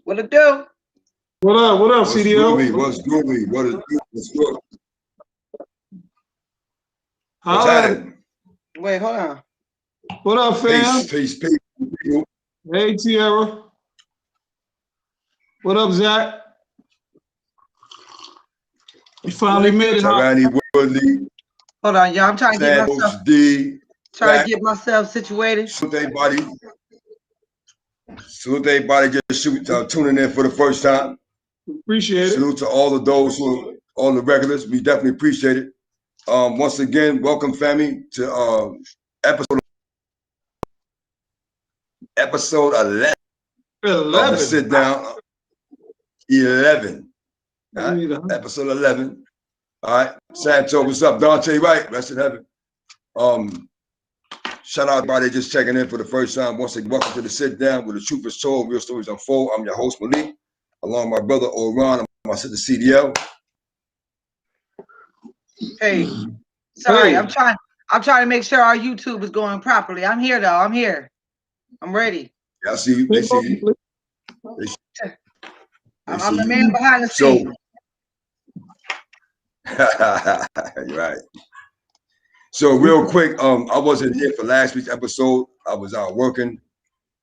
What it do? What up? What up, CDL? What's good? What's good? What's happening? Wait, hold on. What up, fam? Peace. Hey, Tierra. What up, Zach? You finally made it. Woodley. Hold on, y'all. I'm trying to get myself D, myself situated. Salute everybody just tuning in for the first time. Appreciate it. Salute to all of those all the regulars. We definitely appreciate it. Once again, welcome, family, to episode 11. 11. Sit down. 11. Right? Episode 11. All right. Santo, what's up? Dante, right? Rest in heaven. Shout out to everybody just checking in for the first time. Once again, welcome to the Sit Down where the truth is told, real stories unfold. I'm your host, Malik, along with my brother, Oran, and my sister, CDL. Hey, sorry, I'm trying to make sure our YouTube is going properly. I'm here, though. I'm here. I'm ready. Yeah, I see you. They see you. I'm the man behind the scene. Right. So real quick, I wasn't here for last week's episode. I was out working,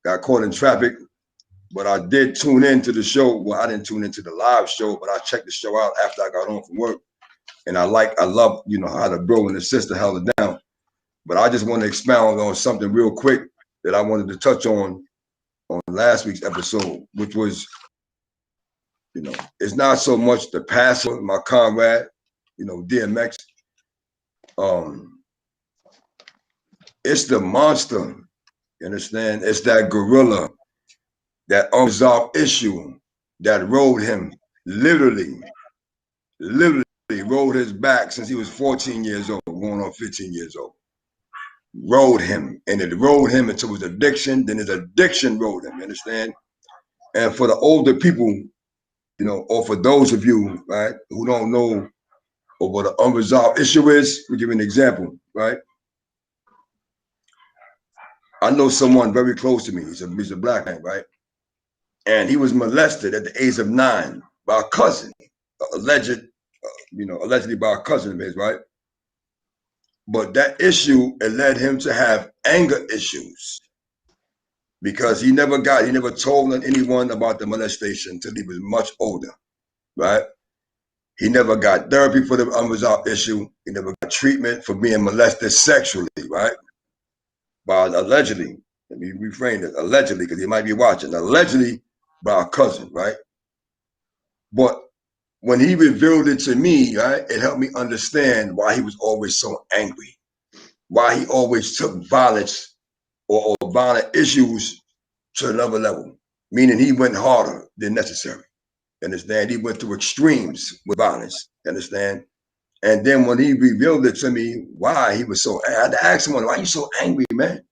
got caught in traffic, but I did tune into the show. Well, I didn't tune into the live show, but I checked the show out after I got home from work. And I love, how the bro and the sister held it down. But I just want to expound on something real quick that I wanted to touch on last week's episode, which was, it's not so much the pastor, my comrade, DMX. It's the monster, you understand? It's that gorilla, that unresolved issue that rode him, literally rode his back since he was 14 years old, going on 15 years old. Rode him, and it rode him until his addiction, then his addiction rode him, you understand? And for the older people, or for those of you, right, who don't know what the unresolved issue is, we'll give you an example, right? I know someone very close to me. He's a black man, right? And he was molested at the age of 9 by a cousin, allegedly by a cousin of his, right? But that issue, it led him to have anger issues because he never told anyone about the molestation until he was much older, right? He never got therapy for the unresolved issue. He never got treatment for being molested sexually, right? By allegedly, let me reframe it, allegedly, because he might be watching, allegedly by a cousin, right? But when he revealed it to me, right, it helped me understand why he was always so angry, why he always took violence or violent issues to another level, meaning he went harder than necessary. Understand? He went to extremes with violence. Understand? And then when he revealed it to me, why he was so, I had to ask him, why are you so angry, man?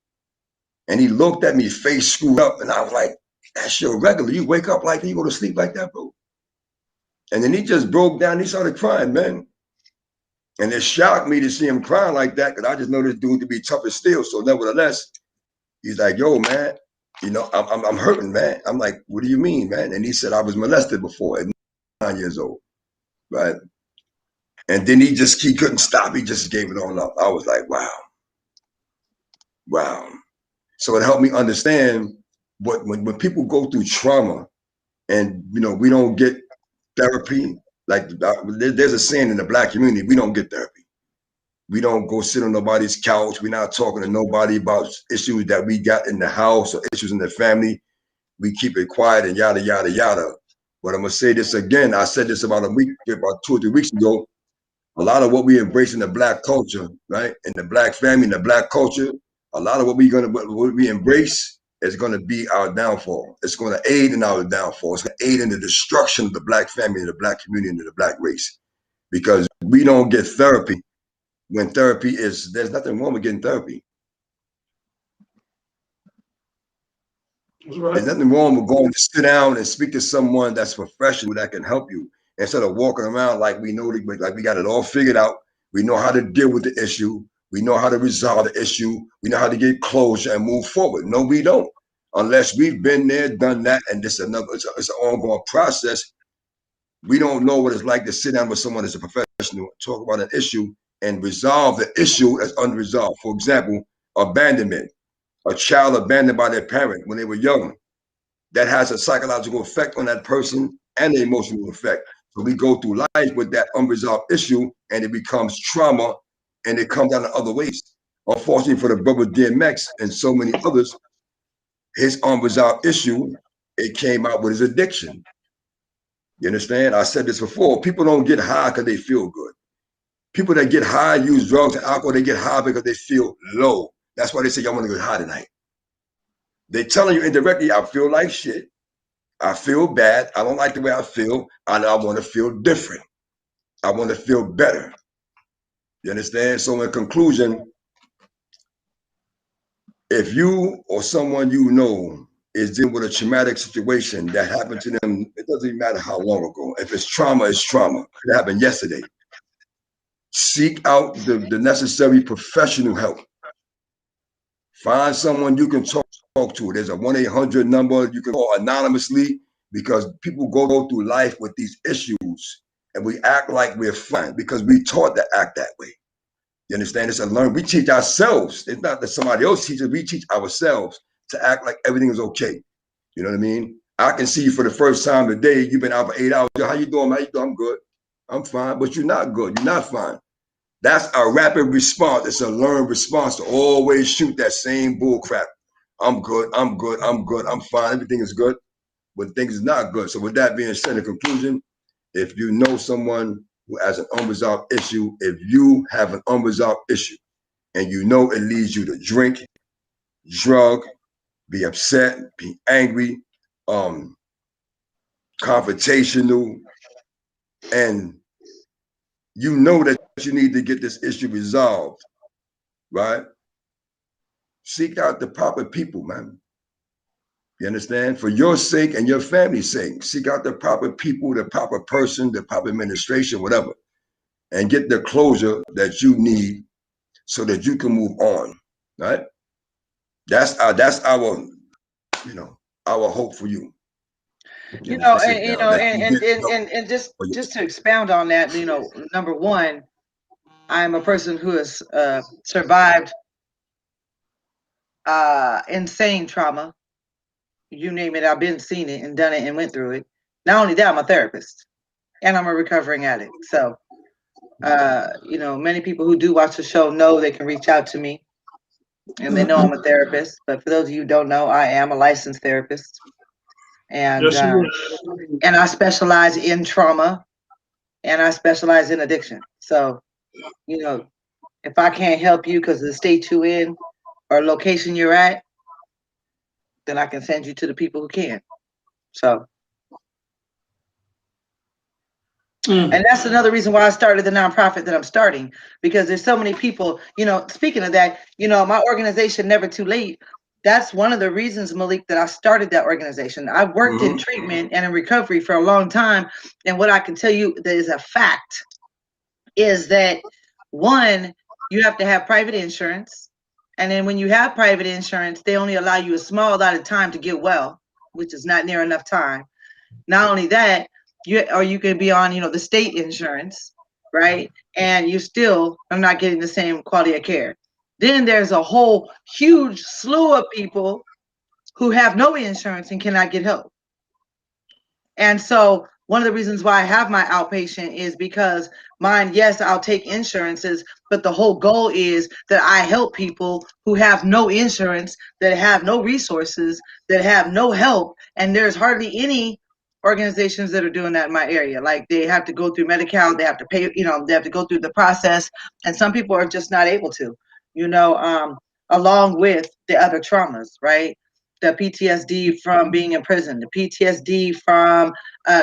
And he looked at me, face screwed up, and I was like, that's your regular. You wake up like that, you go to sleep like that, bro. And then he just broke down, he started crying, man. And it shocked me to see him crying like that, because I just know this dude to be tough as steel. So nevertheless, he's like, yo, man, I'm hurting, man. I'm like, what do you mean, man? And he said, I was molested before at 9 years old, right? And then he couldn't stop. He just gave it all up. I was like, wow. Wow. So it helped me understand when people go through trauma and, you know, we don't get therapy. Like there's a saying in the Black community, we don't get therapy. We don't go sit on nobody's couch. We're not talking to nobody about issues that we got in the house or issues in the family. We keep it quiet and yada, yada, yada. But I'm going to say this again. I said this about 2 or 3 weeks ago. A lot of what we embrace in the Black culture, right? In the Black family, in the Black culture, a lot of what we embrace is going to be our downfall. It's going to aid in our downfall. It's going to aid in the destruction of the Black family, the Black community, and the Black race. Because we don't get therapy when there's nothing wrong with getting therapy. Right. There's nothing wrong with going to sit down and speak to someone that's professional that can help you instead of walking around like we know, like we got it all figured out. We know how to deal with the issue. We know how to resolve the issue. We know how to get closure and move forward. No, we don't. Unless we've been there, done that, and it's an ongoing process. We don't know what it's like to sit down with someone that's a professional, talk about an issue, and resolve the issue that's unresolved. For example, abandonment. A child abandoned by their parent when they were young. That has a psychological effect on that person and an emotional effect. So we go through life with that unresolved issue, and it becomes trauma, and it comes down in other ways. Unfortunately for the brother DMX and so many others, his unresolved issue, it came out with his addiction. You understand? I said this before. People don't get high because they feel good. People that get high use drugs and alcohol. They get high because they feel low. That's why they say, y'all want to get high tonight. They're telling you indirectly, I feel like shit. I feel bad. I don't like the way I feel. And I want to feel different. I want to feel better. You understand? So in conclusion, if you or someone you know is dealing with a traumatic situation that happened to them, it doesn't even matter how long ago. If it's trauma, it's trauma. It happened yesterday. Seek out the necessary professional help. Find someone you can talk to. There's a 1-800 number you can call anonymously, because people go through life with these issues and we act like we're fine because we taught to act that way. You understand? It's a learn. We teach ourselves. It's not that somebody else teaches. We teach ourselves to act like everything is okay. You know what I mean? I can see you for the first time today. You've been out for 8 hours. How you doing, man? How you doing? I'm good. I'm fine. But you're not good. You're not fine. That's a rapid response. It's a learned response to always shoot that same bull crap. I'm good. I'm good. I'm good. I'm fine. Everything is good. But things is not good. So with that being said, in conclusion, if you know someone who has an unresolved issue, if you have an unresolved issue and you know it leads you to drink, drug, be upset, be angry, confrontational, and you know that you need to get this issue resolved, right? Seek out the proper people, man. You understand? For your sake and your family's sake, seek out the proper people, the proper person, the proper administration, whatever, and get the closure that you need so that you can move on, right? That's our our hope for you. And just to expound on that, number one, I'm a person who has survived insane trauma. You name it, I've been seen it and done it and went through it. Not only that, I'm a therapist and I'm a recovering addict. So, many people who do watch the show know they can reach out to me and they know I'm a therapist. But for those of you who don't know, I am a licensed therapist. And and I specialize in trauma and I specialize in addiction. So, if I can't help you because of the state you're in or location you're at, then I can send you to the people who can. So, and that's another reason why I started the nonprofit that I'm starting, because there's so many people, speaking of that, my organization, Never Too Late, that's one of the reasons, Malik, that I started that organization. I've worked in treatment and in recovery for a long time. And what I can tell you that is a fact is that, one, you have to have private insurance. And then when you have private insurance, they only allow you a small amount of time to get well, which is not near enough time. Not only that, you can be on, the state insurance, right? And you still are not getting the same quality of care. Then there's a whole huge slew of people who have no insurance and cannot get help. And so one of the reasons why I have my outpatient is because mine, yes, I'll take insurances, but the whole goal is that I help people who have no insurance, that have no resources, that have no help. And there's hardly any organizations that are doing that in my area. Like they have to go through Medi-Cal, they have to pay, they have to go through the process. And some people are just not able to, along with the other traumas, right? The PTSD from being in prison, the PTSD from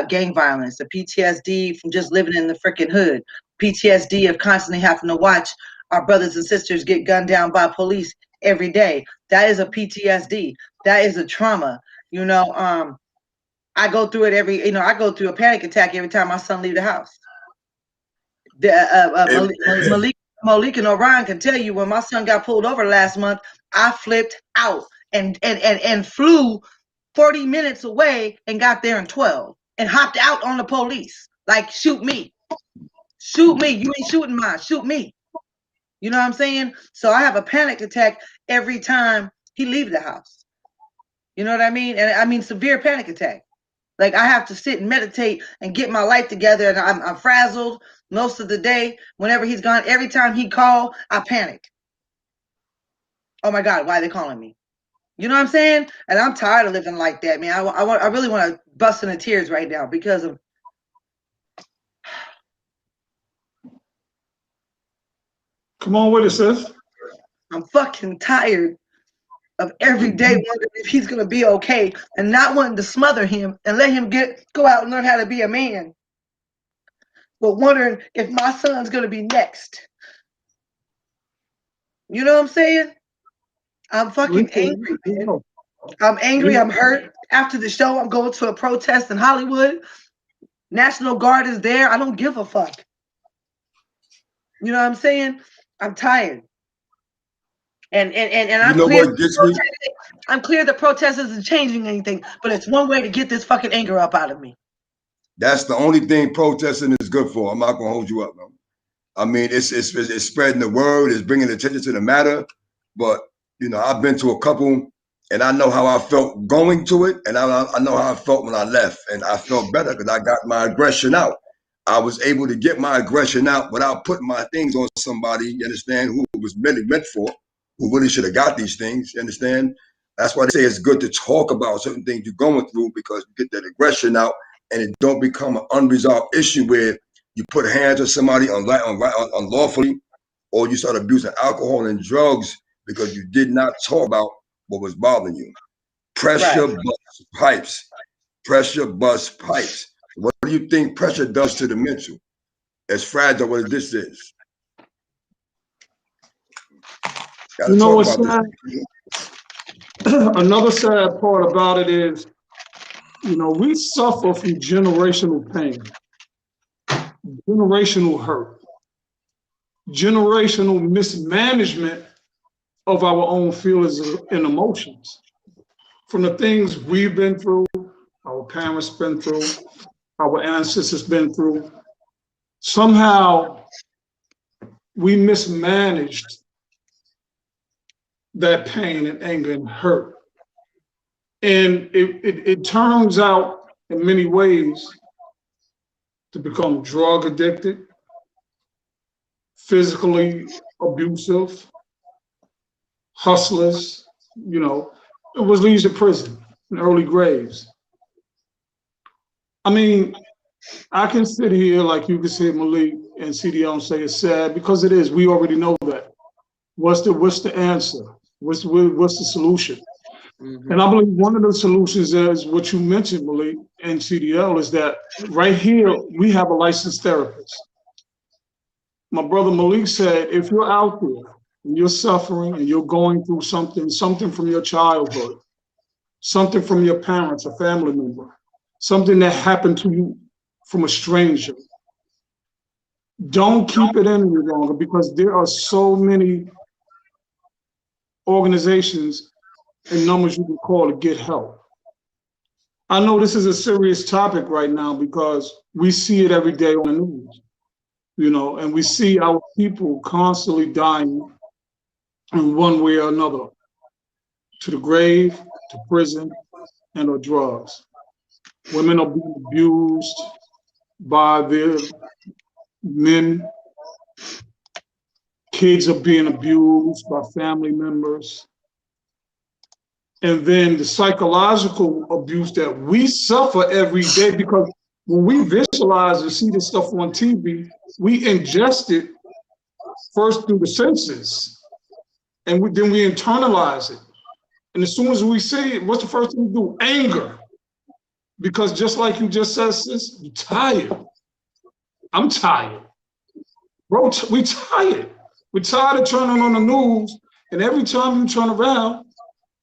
gang violence, the PTSD from just living in the freaking hood, PTSD of constantly having to watch our brothers and sisters get gunned down by police every day. That is a PTSD. That is a trauma. I go through it I go through a panic attack every time my son leave the house. Malik and Orion can tell you when my son got pulled over last month, I flipped out and flew 40 minutes away and got there in 12 and hopped out on the police. Like, shoot me. Shoot me. You ain't shooting mine. Shoot me. You know what I'm saying? So I have a panic attack every time he leaves the house. You know what I mean? And I mean severe panic attack. Like I have to sit and meditate and get my life together, and I'm frazzled most of the day. Whenever he's gone, every time he call, I panic. Oh my God, why are they calling me? You know what I'm saying? And I'm tired of living like that, man. I really want to bust into tears right now because of. Come on with it, sis. I'm fucking tired of every day wondering if he's gonna be okay and not wanting to smother him and let him go out and learn how to be a man, but wondering if my son's gonna be next. You know what I'm saying? I'm fucking angry, man. I'm angry. I'm hurt. After the show, I'm going to a protest in Hollywood. National Guard is there. I don't give a fuck. You know what I'm saying? I'm tired. And I'm clear. I'm clear the protest isn't changing anything, but it's one way to get this fucking anger up out of me. That's the only thing protesting is good for. I'm not gonna hold you up, man. I mean, it's spreading the word, it's bringing attention to the matter. But I've been to a couple, and I know how I felt going to it, and I know how I felt when I left, and I felt better because I got my aggression out. I was able to get my aggression out without putting my things on somebody, you understand, who it was really meant for, who really should have got these things, you understand? That's why they say it's good to talk about certain things you're going through, because you get that aggression out and it don't become an unresolved issue where you put hands on somebody unlawfully, or you start abusing alcohol and drugs because you did not talk about what was bothering you. Pressure busts pipes. Pressure busts pipes. What do you think pressure does to the mental? As fragile as this is. You know what's sad? Another sad part about it is, we suffer from generational pain, generational hurt, generational mismanagement of our own feelings and emotions. From the things we've been through, our parents been through, our ancestors been through, somehow we mismanaged that pain and anger and hurt. And it turns out in many ways to become drug addicted, physically abusive, hustlers, it was leads to prison in early graves. I mean, I can sit here like you can sit, Malik and CDL, and say it's sad, because it is. We already know that. What's the answer? What's the solution? Mm-hmm. And I believe one of the solutions is what you mentioned, Malik and CDL, is that right here we have a licensed therapist. My brother Malik said, if you're out there and you're suffering and you're going through something from your childhood, something from your parents, a family member, something that happened to you from a stranger, don't keep it in any longer, because there are so many organizations and numbers you can call to get help. I know this is a serious topic right now because we see it every day on the news. and we see our people constantly dying in one way or another, to the grave, to prison, and or drugs. Women are being abused by their men. Kids are being abused by family members. And then the psychological abuse that we suffer every day, because when we visualize and see this stuff on TV, we ingest it first through the senses, and then we internalize it. And as soon as we see it, what's the first thing we do? Anger. Because just like you just said, sis, you're tired. I'm tired. Bro, we tired. We're tired of turning on the news, and every time you turn around,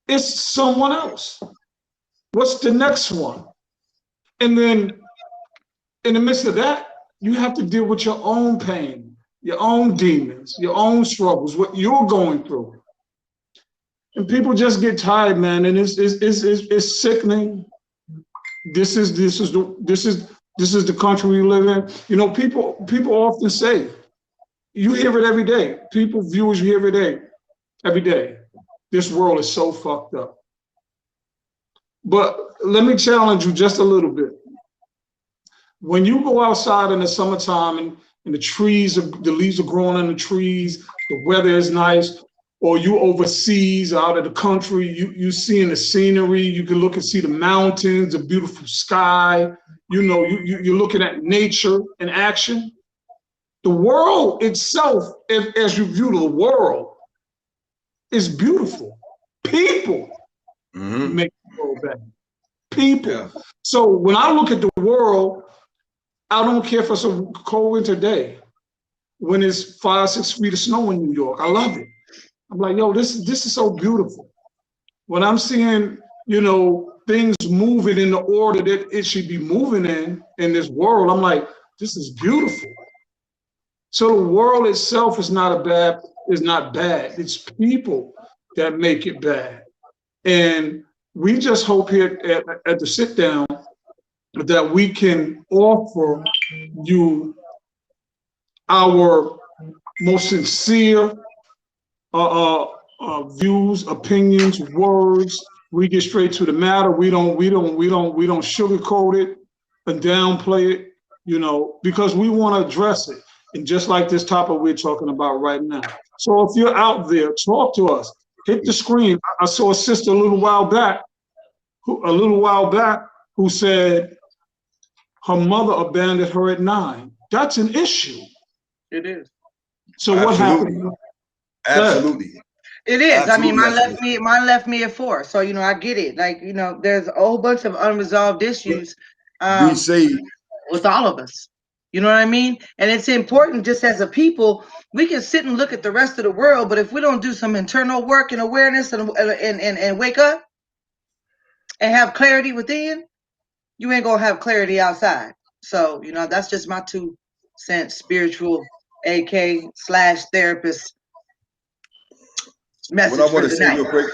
it's someone else. What's the next one? And then in the midst of that, you have to deal with your own pain, your own demons, your own struggles, what you're going through. And people just get tired, man, and it's sickening. This is the country we live in. People often say, you hear it every day. Viewers, you hear it every day. This world is so fucked up. But let me challenge you just a little bit. When you go outside in the summertime and the leaves are growing on the trees, the weather is nice, or you overseas out of the country, you seeing the scenery, you can look and see the mountains, the beautiful sky, you're looking at nature in action. The world itself, as you view the world, is beautiful. People make the world better. People. Yeah. So when I look at the world, I don't care if it's a cold winter day, when it's 5-6 feet of snow in New York. I love it. I'm like, yo, this is so beautiful. When I'm seeing, things moving in the order that it should be moving in this world, I'm like, this is beautiful. So the world itself is not bad. It's people that make it bad. And we just hope here at the sit down that we can offer you our most sincere views, opinions, words. We get straight to the matter. We don't sugarcoat it and downplay it, because we want to address it. And just like this topic we're talking about right now. So if you're out there, talk to us. Hit the screen. I saw a sister a little while back who said her mother abandoned her at 9. That's an issue. It is. So what happened? Absolutely. It is. Absolutely. I mean, mine left me at 4. So, I get it. Like, there's a whole bunch of unresolved issues with all of us. You know what I mean? And it's important, just as a people, we can sit and look at the rest of the world, but if we don't do some internal work and awareness and wake up and have clarity within, you ain't gonna have clarity outside. So, that's just my 2 cents spiritual AK/therapist message. What I want to say real quick,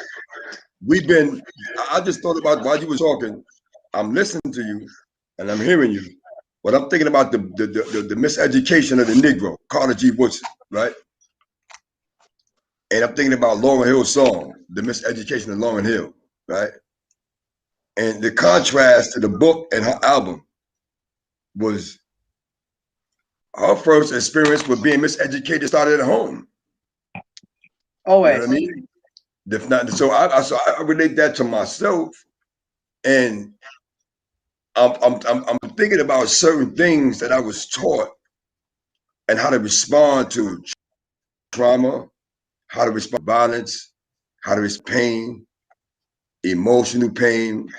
I just thought about while you were talking, I'm listening to you and I'm hearing you. But I'm thinking about the miseducation of the Negro, Carter G. Woodson, right? And I'm thinking about Lauryn Hill's song, The Miseducation of Lauryn Hill, right? And the contrast to the book and her album was her first experience with being miseducated started at home. Always. You know what I mean? If not, so I relate that to myself, and I'm thinking about certain things that I was taught and how to respond to trauma, how to respond to violence, how to respond to pain, emotional pain,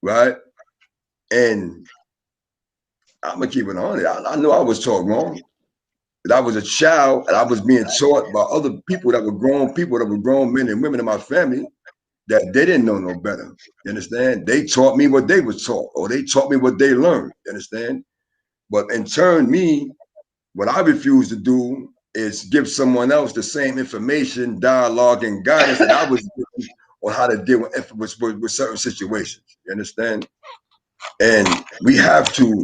right? And I'm gonna keep it on. I know I was taught wrong. That I was a child and I was being taught by other people that were grown men and women in my family, that they didn't know no better. You understand? They taught me what they were taught, or they taught me what they learned. You understand? But in turn, what I refuse to do is give someone else the same information, dialogue, and guidance that I was given on how to deal with certain situations. You understand? And we have to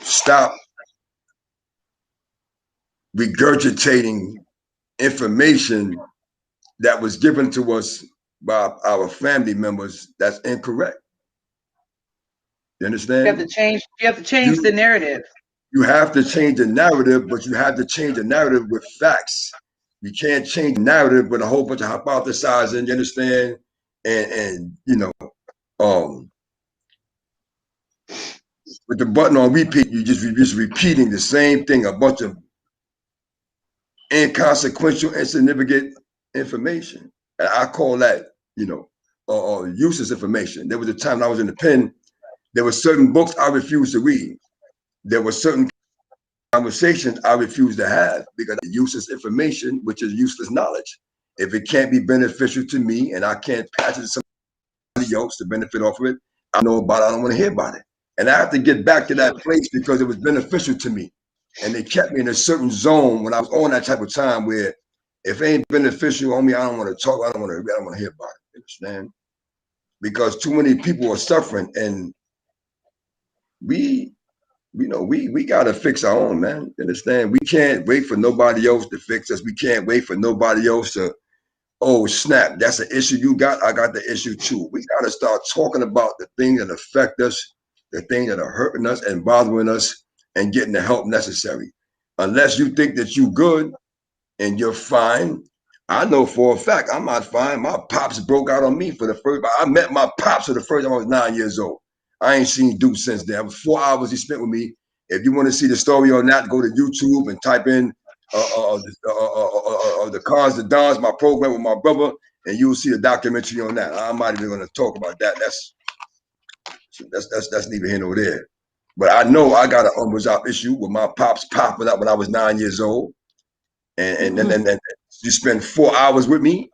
stop regurgitating information that was given to us by our family members that's incorrect. You understand? You have to change the narrative. You have to change the narrative, but you have to change the narrative with facts. You can't change the narrative with a whole bunch of hypothesizing, you understand? And you know, with the button on repeat, you're just repeating the same thing, a bunch of inconsequential, insignificant information. And I call that, you know, useless information. There was a time when I was in the pen, there were certain books I refused to read. There were certain conversations I refused to have because of useless information, which is useless knowledge. If it can't be beneficial to me and I can't pass it to somebody else to benefit off of it, I know about it, I don't want to hear about it. And I have to get back to that place because it was beneficial to me. And they kept me in a certain zone when I was on that type of time where if it ain't beneficial on me, I don't want to talk, I don't want to hear about it. You understand? Because too many people are suffering, and we got to fix our own, man. You understand? We can't wait for nobody else to fix us. We can't wait for nobody else to, oh, snap, that's an issue you got, I got the issue too. We got to start talking about the things that affect us, the things that are hurting us and bothering us, and getting the help necessary. Unless you think that you good and you're fine, I know for a fact I'm not fine. My pops broke out on me for the first. I met my pops for the first time I was 9 years old. I ain't seen Duke since then. It was 4 hours he spent with me. If you want to see the story on that, go to YouTube and type in the Cons, the Dons, my program with my brother, and you'll see the documentary on that. I'm not even going to talk about that. That's neither here nor there. But I know I got an unresolved issue with my pops popping up when I was 9 years old. And then you spend 4 hours with me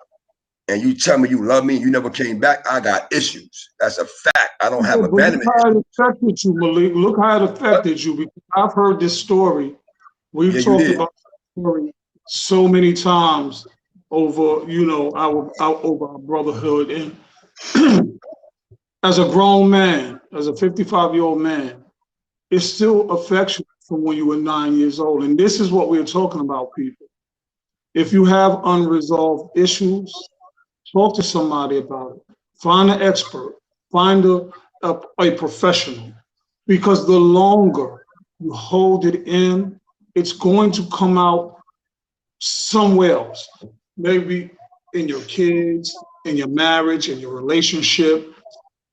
and you tell me you love me and you never came back, I got issues. That's a fact. I don't have abandonment. Look how it affected you, Malik. Look how it affected you, because I've heard this story. We've talked about this story so many times over, you know, over our brotherhood. And as a grown man, as a 55-year-old man, it still affects you from when you were 9 years old. And this is what we're talking about, people. If you have unresolved issues, talk to somebody about it. Find an expert. Find a professional. Because the longer you hold it in, it's going to come out somewhere else. Maybe in your kids, in your marriage, in your relationship,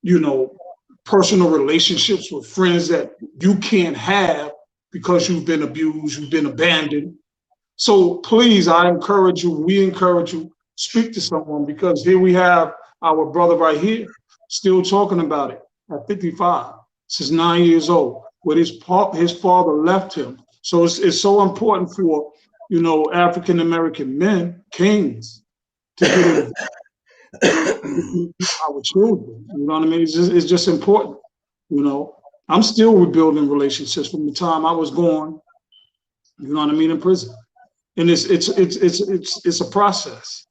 you know, personal relationships with friends that you can't have because you've been abused, you've been abandoned. So please, I encourage you, we encourage you, speak to someone, because here we have our brother right here still talking about it at 55, since 9 years old, where his father left him. So it's so important for, you know, African-American men, kings, to get our children. You know what I mean? It's just important. You know, I'm still rebuilding relationships from the time I was born, you know what I mean, in prison. And it's a process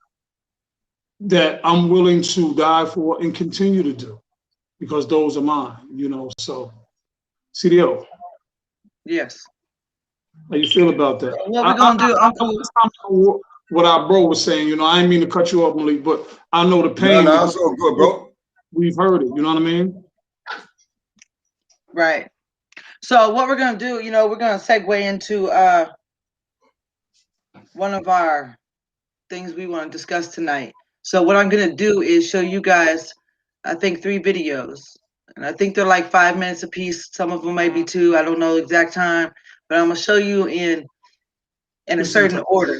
that I'm willing to die for and continue to do, because those are mine, you know. So, CDL. Yes. How you feel about that? What we're gonna do? What our bro was saying, you know, I didn't mean to cut you off, Malik, but I know the pain. No, it's all good, bro. We've heard it, you know what I mean? Right. So what we're gonna do, you know, we're gonna segue into one of our things we want to discuss tonight. So what I'm gonna do is show you guys, I think, 3 videos, and I think they're like 5 minutes a piece. Some of them may be 2. I don't know the exact time, but I'm gonna show you in a certain order.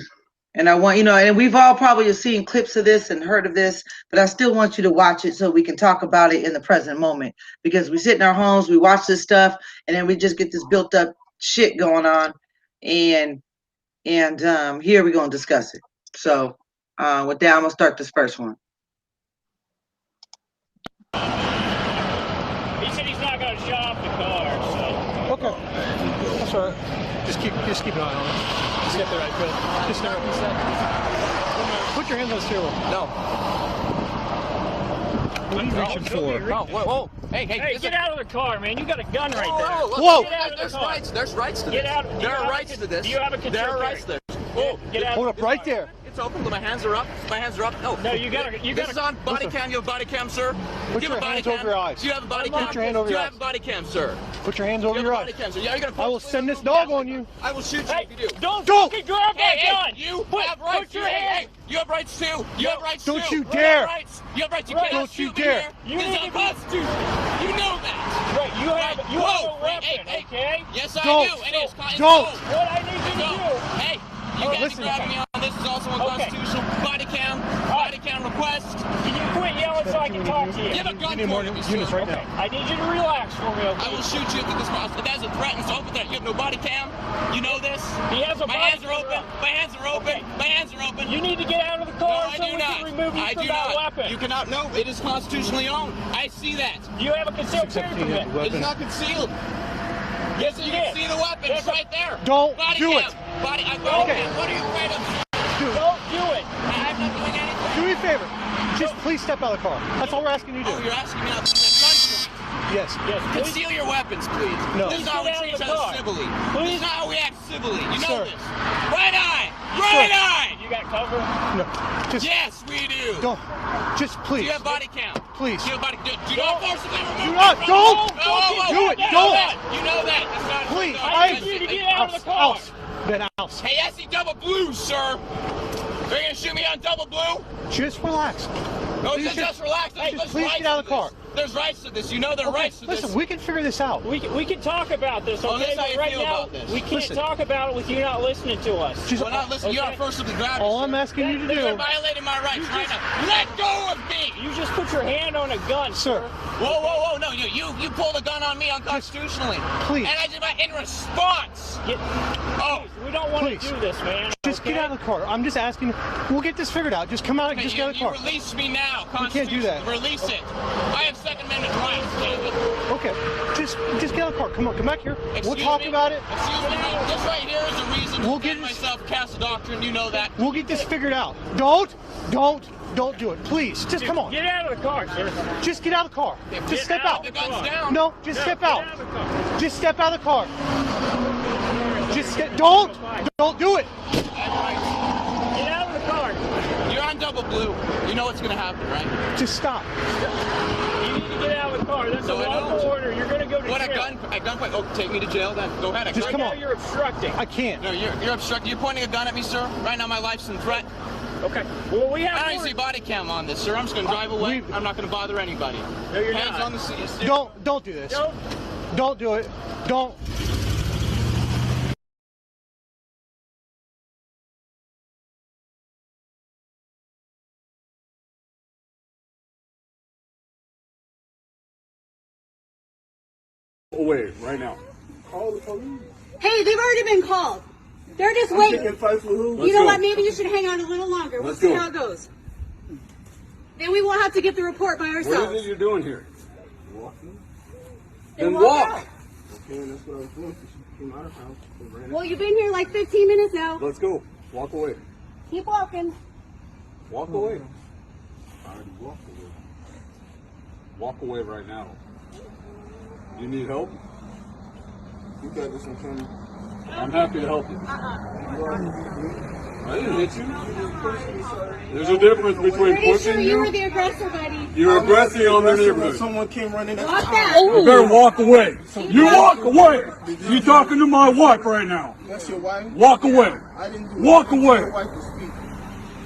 And I want, you know, and we've all probably seen clips of this and heard of this, but I still want you to watch it so we can talk about it in the present moment, because we sit in our homes, we watch this stuff, and then we just get this built up shit going on, and here we're gonna discuss it. So with that, I'm gonna start this first one. He said he's not gonna shut off the car, so. Okay. That's all right. Just keep an eye on it. Just get the right good. Just there. Put your hands on the steering wheel. No. What are you reaching for? No, whoa. Hey, Get out of the car, man. You got a gun right there. Whoa. Get out of the car. There's rights to this. Get out. There are rights to this. Do you have a concealed There are carry? rights to this. Get out. Hold up right there. It's open. My hands are up. No, you gotta. This is on body cam. You have a body cam, sir? Put your hands over your eyes. Do you have a body cam? Put your hand over your eyes. Do you have a body cam, sir? Put your hands over your eyes. Yeah, you're gonna I will send this dog on you. I will shoot you if you do. Don't fucking grab that gun. You have rights. Put your hand. You have rights too. You have rights too. Don't you dare. You have rights. You can't Don't you shoot me dare. here. This is unconstitutional. You know that. Right, you have a weapon, okay? Yes, I Don't. do. And it's Don't. What I need you to do. Hey, you guys listen. are grabbing me on this. Is also unconstitutional. Body cam request. Can you quit yelling so I can talk to you? You have a gun need more for me, units sir. right now. I need you to relax for me, okay? I will shoot you if this if that's a threat and so open that. You have no body cam. You know this. He has a My body hands are open. cam. My hands are open. Okay. My hands are open. You need to get out of the No, car I so do we not. can remove you I from do that not. weapon. You cannot. No, it is constitutionally owned. I see that. You have a concealed carry permit. It is not concealed. Yes, you can see the weapon. It's right there. Don't body do cam. it. Body cam. What are you afraid of? Don't do it. I'm not doing anything. Do me a favor. Just please step out of the car. That's all we're asking you to Oh, do. you're asking me not to gunpoint. Yes. Please. Conceal your weapons, please. No. This is how we Get out treat of each the other car. civilly. Please. This is not how we act civilly. You know Sir. this. Right eye! Right eye! You got cover? No. Just Yes, we do. don't. Just Do please. you have body count? Please. Do you have body Do not forcibly remove Do me not. from Don't. the car. Do it. You know Don't. that. You know that. It's not Please. I need you to get out of the car. Ouse. Then ouse. Hey, I see double blue, sir. They're gonna shoot me on double blue? Just relax. No, Please just relax. just please get out of the car. There's rights to this. You know there are rights to this. Listen, we can figure this out. We can talk about this, Oh, okay? this how But you right feel now, about this. we can't Listen. talk about it with you not listening to us. Just Well, not listen. You Okay. are first of the ground. all I'm asking you to You're do, violating my rights right now. Let go of me. You just put your hand on a gun, sir. Whoa! No, you pulled a gun on me unconstitutionally. Please. And I did my in response. Oh, we don't want Please. to do this, man. Just get out of the car. I'm just asking. We'll get this figured out. Just come out and just get out of the You car. release me now. We can't do that. Release it. I have Second Amendment rights, David. Okay. Just get out of the car. Come on. Come back here. We'll Excuse talk me? about it. Excuse me. This right here is a reason We'll to get defend this- myself, cast a doctrine. You know that. We'll get this figured out. Don't do it. Please. Just come on. Get out of the car, sir. Just get out of the car. Just step out out. of The gun's down. No, just step Get out. out of the car. Just step out of the car. Don't do it. I have rights. Get out of the car. You're on double blue. You know what's gonna happen, right? Just stop. You need to get out of the car. That's No, a I lawful don't. order. You're going to go to What a jail. gunpoint. Oh, take me to jail then. Go ahead. Just Right come now on. you're obstructing. I can't. No, you're obstructing. You're pointing a gun at me, sir. Right now, my life's in threat. Okay. Well, we I have don't even see body cam on this, sir. I'm just gonna drive away. I'm not gonna bother anybody. No, you're Hands not. on the seat. Don't do this. Don't. Don't do it. Don't. Away right now. Call the police. Hey, they've already been called. They're just waiting. Taking fights with who? You know what? Maybe you should hang on a little longer. We'll Let's see go. how it goes. Then we won't have to get the report by What is ourselves. it you're doing here? Walking. Then Then walk walk. out. Okay, and that's what I was doing. She came out of house and ran Well, you've been here like 15 minutes now. Let's go. Walk away. Keep walking. Walk away. I already walked away. Walk away right now. You need help? You got this in front of you. I'm happy to help you. I didn't hit you. There's a difference between Pretty sure pushing you were you. the aggressor, buddy. You're aggressing on the neighborhood. Someone came running at Walk back. You better walk away. You walk away. You talking to my wife right now. That's your wife? Walk away. I didn't do Walk it. away. Your wife to speak.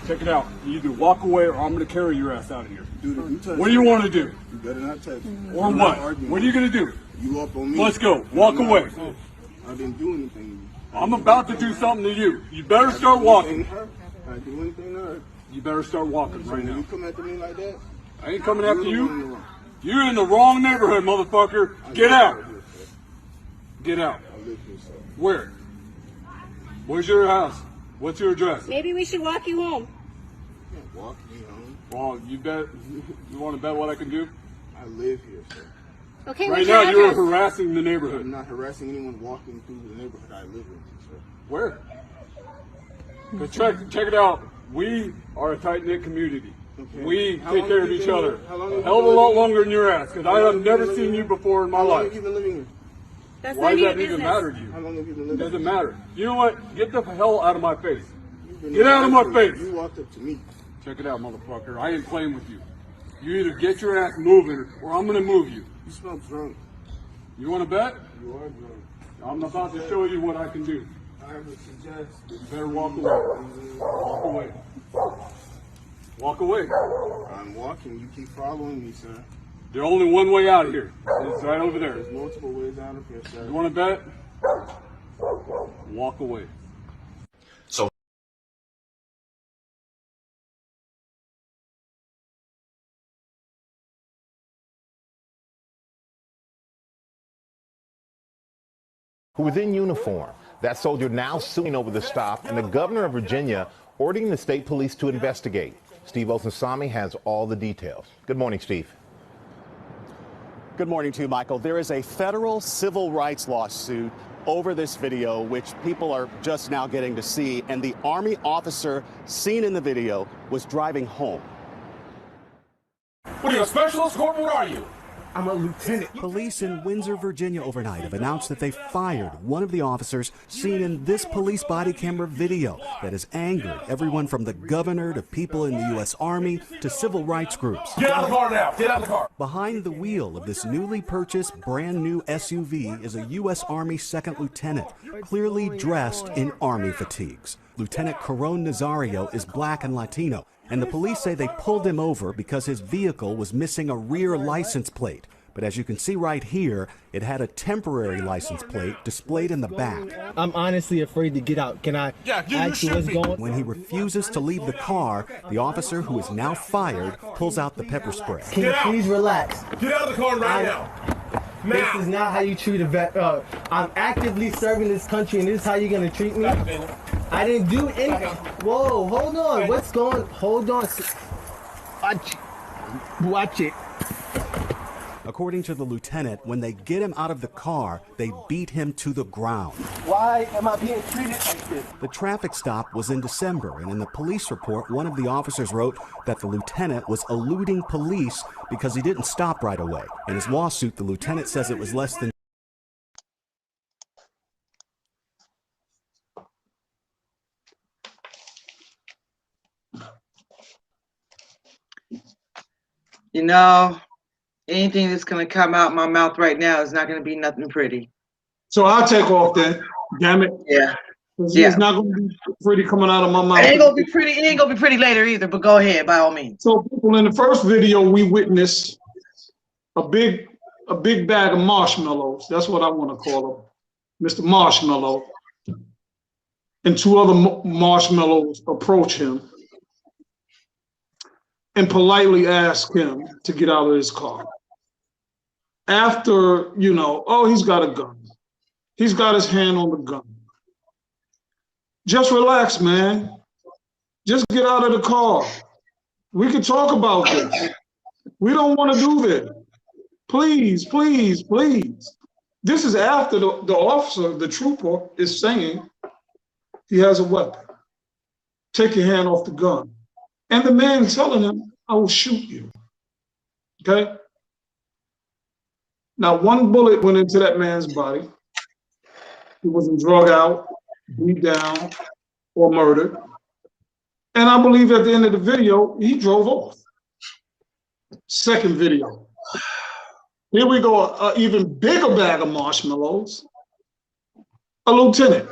Check it out. You either walk away or I'm going to carry your ass out of here. Dude, if you touch What do you want to do? You better not touch me. Or I'm what? not arguing. What are you going to do? You up on me? Let's go. Walk I'm not away. arguing. I didn't do anything. I'm about to do something to you. You better start I walking. didn't do anything to her. You better start walking So right when now. you come after me like that, I ain't coming you're after the one in the you. wrong. You're in the wrong neighborhood, motherfucker. I Get live out. here, sir. Get out. I live here, sir. Where? Where's your house? What's your address? Maybe we should walk you home. You can't walk me home. Well, you bet. You want to bet what I can do? I live here, sir. Okay, Right what's your now, you're address? harassing the I'm neighborhood. not harassing anyone walking through the neighborhood I live in, sir. Where? 'Cause check it out. We are a tight-knit community. Okay. We How take long care have of you each been other here? How long a have hell you of a been lot living here? longer than your ass, because I have never seen you before in my How long life. have you been living here? That's Why none does of that your even business. matter to you? How long have you been It living doesn't here? matter. You know what? Get the hell out of my face. You've been Get out of my here. face. You walked up to me. Check it out, motherfucker. I ain't playing with you. You either get your ass moving or I'm gonna move you. You smell drunk. You wanna bet? You are drunk. I'm about to show you what I can do. I would suggest You better walk away. Walk away. Walk away. I'm walking. You keep following me, sir. There's only one way out of here. It's right over there. There's multiple ways out of here, sir. You wanna bet? Walk away. Who was in uniform. That soldier now suing over the stop, and the governor of Virginia ordering the state police to investigate. Steve Osasami has all the details. Good morning, Steve. Good morning to you, Michael. There is a federal civil rights lawsuit over this video, which people are just now getting to see, and the Army officer seen in the video was driving home. What are you, a specialist, Corporal? What are you? I'm a lieutenant. Police in Windsor, Virginia overnight have announced that they fired one of the officers seen in this police body camera video that has angered everyone from the governor to people in the U.S. Army to civil rights groups. Get out of the car now. Get out of the car. Behind the wheel of this newly purchased brand new SUV is a U.S. Army second lieutenant, clearly dressed in Army fatigues. Lieutenant Caron Nazario is black and Latino, and the police say they pulled him over because his vehicle was missing a rear license plate. But as you can see right here, it had a temporary license plate displayed in the back. I'm honestly afraid to get out. Can I ask you what's going? When he refuses to leave the car, the officer, who is now fired, pulls out the pepper spray. Can you please relax? Get out of the car right now. This is not how you treat a vet. I'm actively serving this country, and this is how you're gonna treat me. I didn't do anything. Whoa, hold on. What's going? Hold on. Watch it. According to the lieutenant, when they get him out of the car, they beat him to the ground. Why am I being treated like this? The traffic stop was in December, and in the police report, one of the officers wrote that the lieutenant was eluding police because he didn't stop right away. In his lawsuit, the lieutenant says it was less than You know, anything that's going to come out my mouth right now is not going to be nothing pretty. So I'll take off then. Damn it. Yeah. It's not going to be pretty coming out of my mouth. It ain't going to be pretty. It ain't going to be pretty later either, but go ahead, by all means. So people, in the first video, we witnessed a big bag of marshmallows. That's what I want to call him, Mr. Marshmallow. And two other marshmallows approach him and politely ask him to get out of his car. After, oh, he's got a gun. He's got his hand on the gun. Just relax, man. Just get out of the car. We can talk about this. We don't want to do this. Please, please, please. This is after the officer, the trooper, is saying he has a weapon. Take your hand off the gun. And the man telling him, I will shoot you. Okay? Now, one bullet went into that man's body. He wasn't drug out, beat down, or murdered. And I believe at the end of the video, he drove off. Second video. Here we go, an even bigger bag of marshmallows. A lieutenant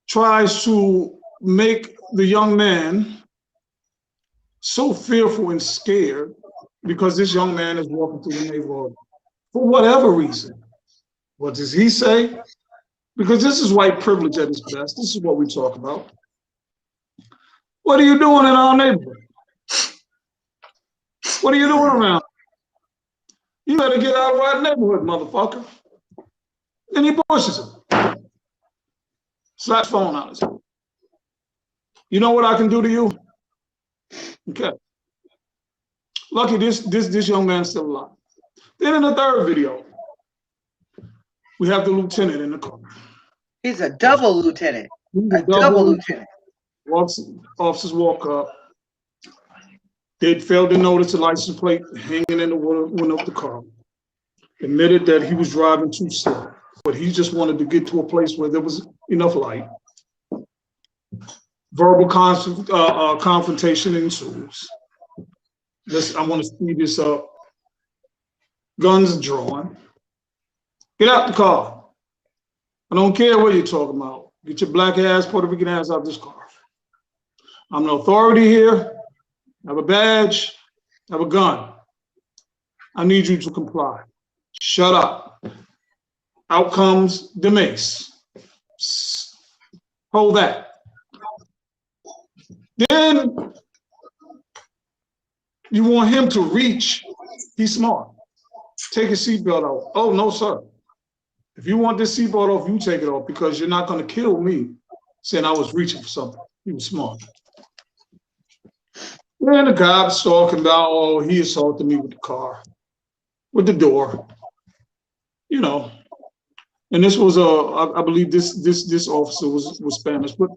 tries to make the young man so fearful and scared because this young man is walking through the neighborhood for whatever reason. What does he say? Because this is white privilege at its best. This is what we talk about. What are you doing in our neighborhood? What are you doing around? You better get out of our neighborhood, motherfucker. Then he pushes him. Slaps phone out his head. You know what I can do to you? Okay. Lucky this young man's still alive. Then in the third video, we have the lieutenant in the car. He's a double lieutenant. He's a double lieutenant. Officers walk up. They'd failed to notice the license plate hanging in the window of the car. Admitted that he was driving too slow, but he just wanted to get to a place where there was enough light. Verbal confrontation ensues. I want to speed this up. Guns drawn. Get out the car. I don't care what you're talking about. Get your black ass, Puerto Rican ass out this car. I'm the authority here. I have a badge. I have a gun. I need you to comply. Shut up. Out comes the mace. Hold that. Then you want him to reach. He's smart. Take his seatbelt off. Oh, no, sir. If you want this seatbelt off, you take it off because you're not going to kill me saying I was reaching for something. He was smart. And the cop's talking about, oh, he assaulted me with the car, with the door, you know. And this was I believe this officer was Spanish. But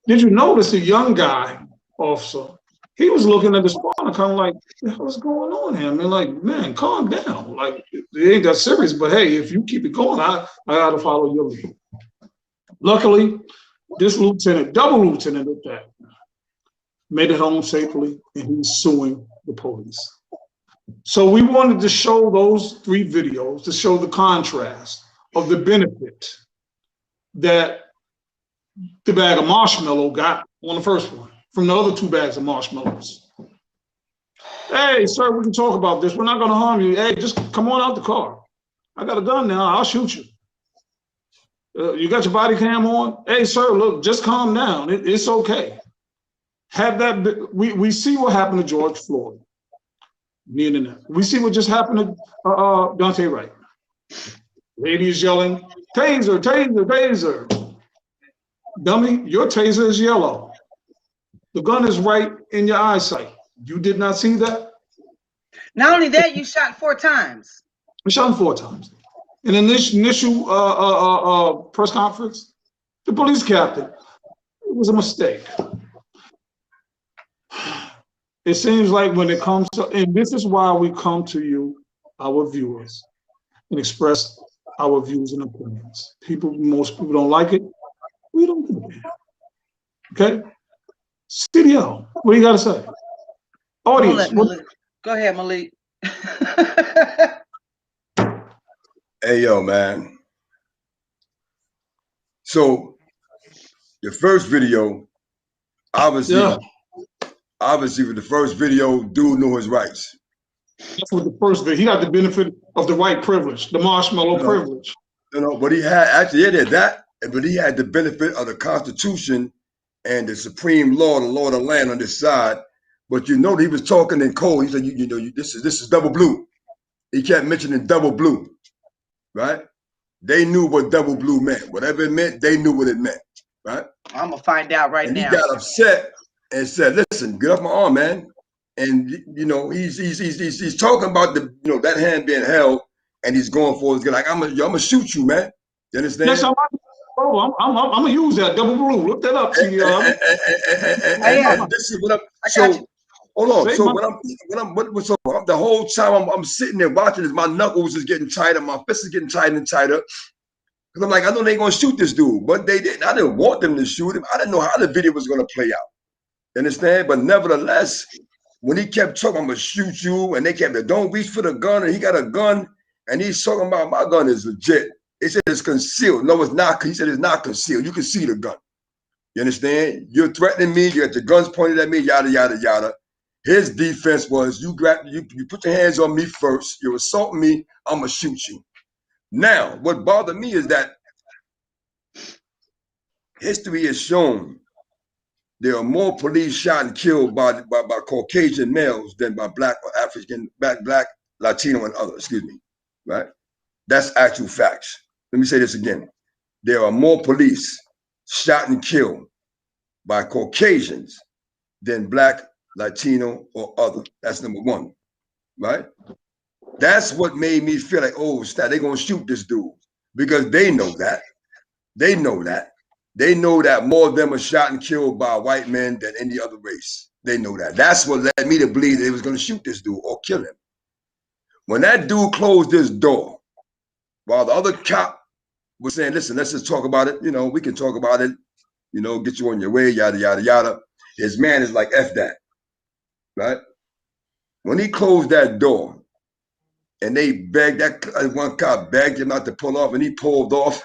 did you notice the young guy officer? He was looking at the spawner, kind of like, what's going on here? I mean, like, man, calm down. Like, it ain't that serious. But hey, if you keep it going, I got to follow your lead. Luckily, this lieutenant, double lieutenant at that, made it home safely, and he's suing the police. So we wanted to show those 3 videos to show the contrast of the benefit that the bag of marshmallow got on the first one from the other 2 bags of marshmallows. Hey, sir, we can talk about this. We're not going to harm you. Hey, just come on out the car. I got a gun now. I'll shoot you. You got your body cam on? Hey, sir, look, just calm down. It's okay. Have that. We see what happened to George Floyd. The internet. We see what just happened to Dante Wright. Lady is yelling, taser, taser, taser. Dummy, your taser is yellow. The gun is right in your eyesight. You did not see that? Not only that, you shot 4 times. We shot him 4 times. In the initial press conference, the police captain, it was a mistake. It seems like when it comes to, and this is why we come to you, our viewers, and express our views and opinions. Most people don't like it. We don't give a damn. Okay? CDL, what do you got to say? Audience. Go ahead, Malik. Hey, yo, man. So, the first video, obviously, with the first video, dude knew his rights. That's what the first video. He got the benefit of the white privilege, the marshmallow privilege. But he had actually he did that, but he had the benefit of the Constitution and the supreme law, the law of the land on this side. But you know, he was talking in code. He said, you know, this is double blue. He kept mentioning double blue, right? They knew what double blue meant. Whatever it meant, they knew what it meant, right? I'm gonna find out right now. He got upset and said, "Listen, get off my arm, man." And you know, he's talking about the that hand being held, and he's going for it. He's like, I'm gonna shoot you, man. You understand? Yes, I'm gonna use that double blue. Look that up. And this is what I'm. So hold on. So the whole time I'm sitting there watching this, my knuckles is getting tighter, my fists is getting tighter and tighter. Because I'm like, I know they ain't gonna shoot this dude, but they didn't. I didn't want them to shoot him. I didn't know how the video was gonna play out. You understand? But nevertheless, when he kept talking, I'm gonna shoot you, and they kept, don't reach for the gun, and he got a gun, and he's talking about my gun is legit. They said it's concealed. No, it's not. He said it's not concealed. You can see the gun. You understand? You're threatening me. You got your guns pointed at me. Yada yada yada. His defense was you put your hands on me first. You're assaulting me. I'm gonna shoot you. Now, what bothered me is that history has shown there are more police shot and killed by Caucasian males than by black or African, black, Latino, and others. Excuse me, right? That's actual facts. Let me say this again. There are more police shot and killed by Caucasians than black, Latino, or other. That's number one, right? That's what made me feel like, oh, they're going to shoot this dude because they know that. They know that. They know that more of them are shot and killed by white men than any other race. They know that. That's what led me to believe they was going to shoot this dude or kill him. When that dude closed this door, while the other cop was saying, listen, let's just talk about it. You know, we can talk about it. You know, get you on your way, yada, yada, yada. His man is like, F that, right? When he closed that door and they begged, that one cop begged him not to pull off and he pulled off.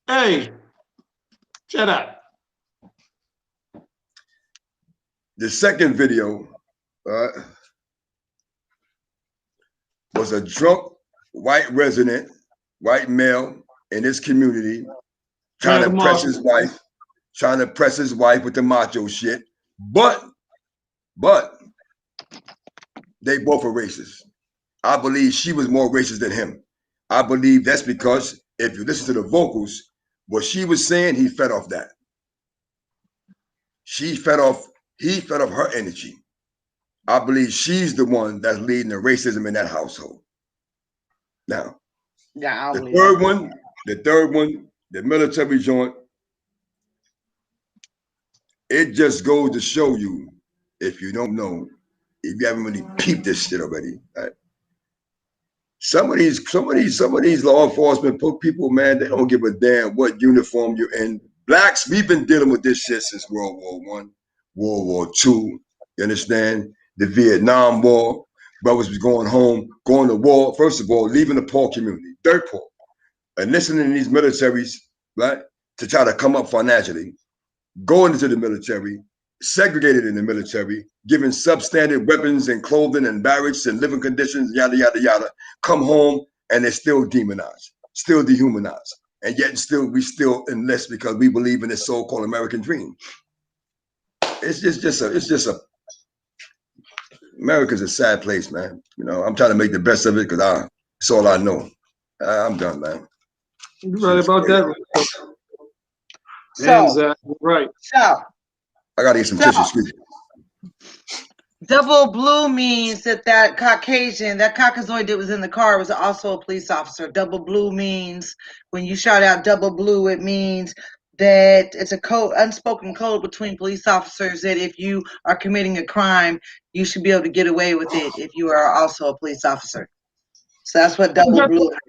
Hey, shut up. The second video was a drunk white resident, white male in his community trying to press his wife with the macho shit. But they both are racist. I believe she was more racist than him. I believe that's because if you listen to the vocals, what she was saying, he fed off that. He fed off her energy. I believe she's the one that's leading the racism in that household. Now, the third one, the military joint, it just goes to show you, if you don't know, if you haven't really peeped this shit already, right? Some of these law enforcement people, man, they don't give a damn what uniform you're in. Blacks, we've been dealing with this shit since World War I, World War II. You understand? The Vietnam War. Brothers was going home, going to war. First of all, leaving the poor community, dirt poor, and listening to these militaries, right, to try to come up financially, going into the military, segregated in the military, given substandard weapons and clothing and barracks and living conditions, yada, yada, yada, come home and they're still demonized, still dehumanized. And yet we still enlist because we believe in this so-called American dream. America's a sad place, man. You know, I'm trying to make the best of it because it's all I know. I'm done, man. You're right about that. Right. So I gotta get some tissue. Excuse me. Double blue means that Caucasian, that Caucasoid that was in the car was also a police officer. Double blue means when you shout out double blue, it means that it's a unspoken code between police officers that if you are committing a crime, you should be able to get away with it if you are also a police officer. So that's what double blue means.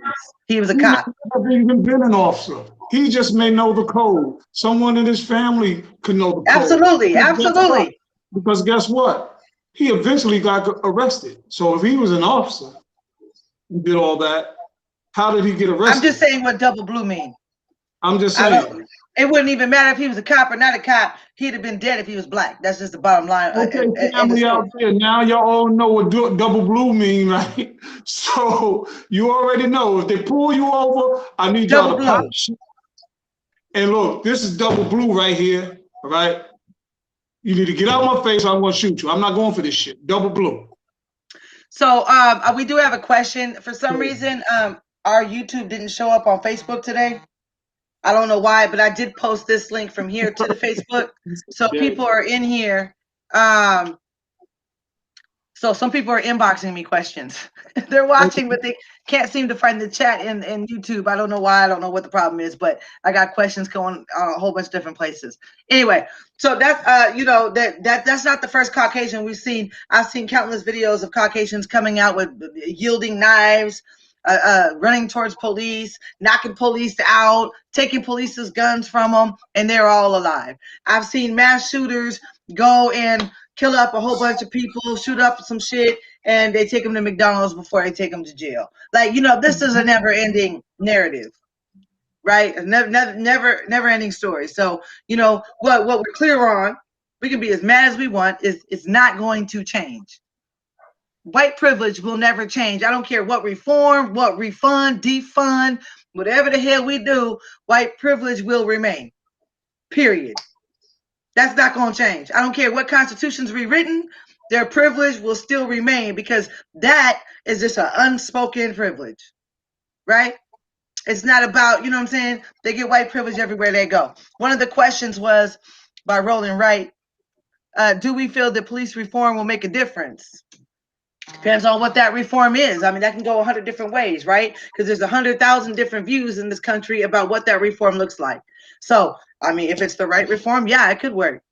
He was a cop. He never even been an officer. He just may know the code. Someone in his family could know the code. Absolutely. Because guess what? He eventually got arrested. So if he was an officer and did all that, how did he get arrested? I'm just saying what double blue means. I'm just saying. It wouldn't even matter if he was a cop or not a cop. He'd have been dead if he was black. That's just the bottom line. Okay, family out there, now y'all all know what double blue mean, right? So you already know. If they pull you over, I need y'all to pop shit. And look, this is double blue right here, all right? You need to get out of my face or I'm going to shoot you. I'm not going for this shit. Double blue. So we do have a question. For some reason, our YouTube didn't show up on Facebook today. I don't know why, but I did post this link from here to the Facebook. So people are in here. So some people are inboxing me questions. They're watching, but they can't seem to find the chat in YouTube. I don't know why. I don't know what the problem is, but I got questions going on a whole bunch of different places. Anyway, so that's that's not the first Caucasian we've seen. I've seen countless videos of Caucasians coming out with yielding knives, running towards police, knocking police out, taking police's guns from them, and they're all alive. I've seen mass shooters go and kill up a whole bunch of people, shoot up some shit, and they take them to McDonald's before they take them to jail. Like, this is a never-ending narrative, right? A never-ending story. So, what we're clear on, we can be as mad as we want, is it's not going to change. White privilege will never change. I don't care what reform, what refund, defund, whatever the hell we do, white privilege will remain, period. That's not going to change. I don't care what constitution's rewritten, their privilege will still remain because that is just an unspoken privilege, right? It's not about, you know what I'm saying? They get white privilege everywhere they go. One of the questions was by Roland Wright, do we feel that police reform will make a difference? Depends on what that reform is. I mean, that can go 100 different ways, right? Because there's 100,000 different views in this country about what that reform looks like. So, I mean, if it's the right reform, yeah, it could work.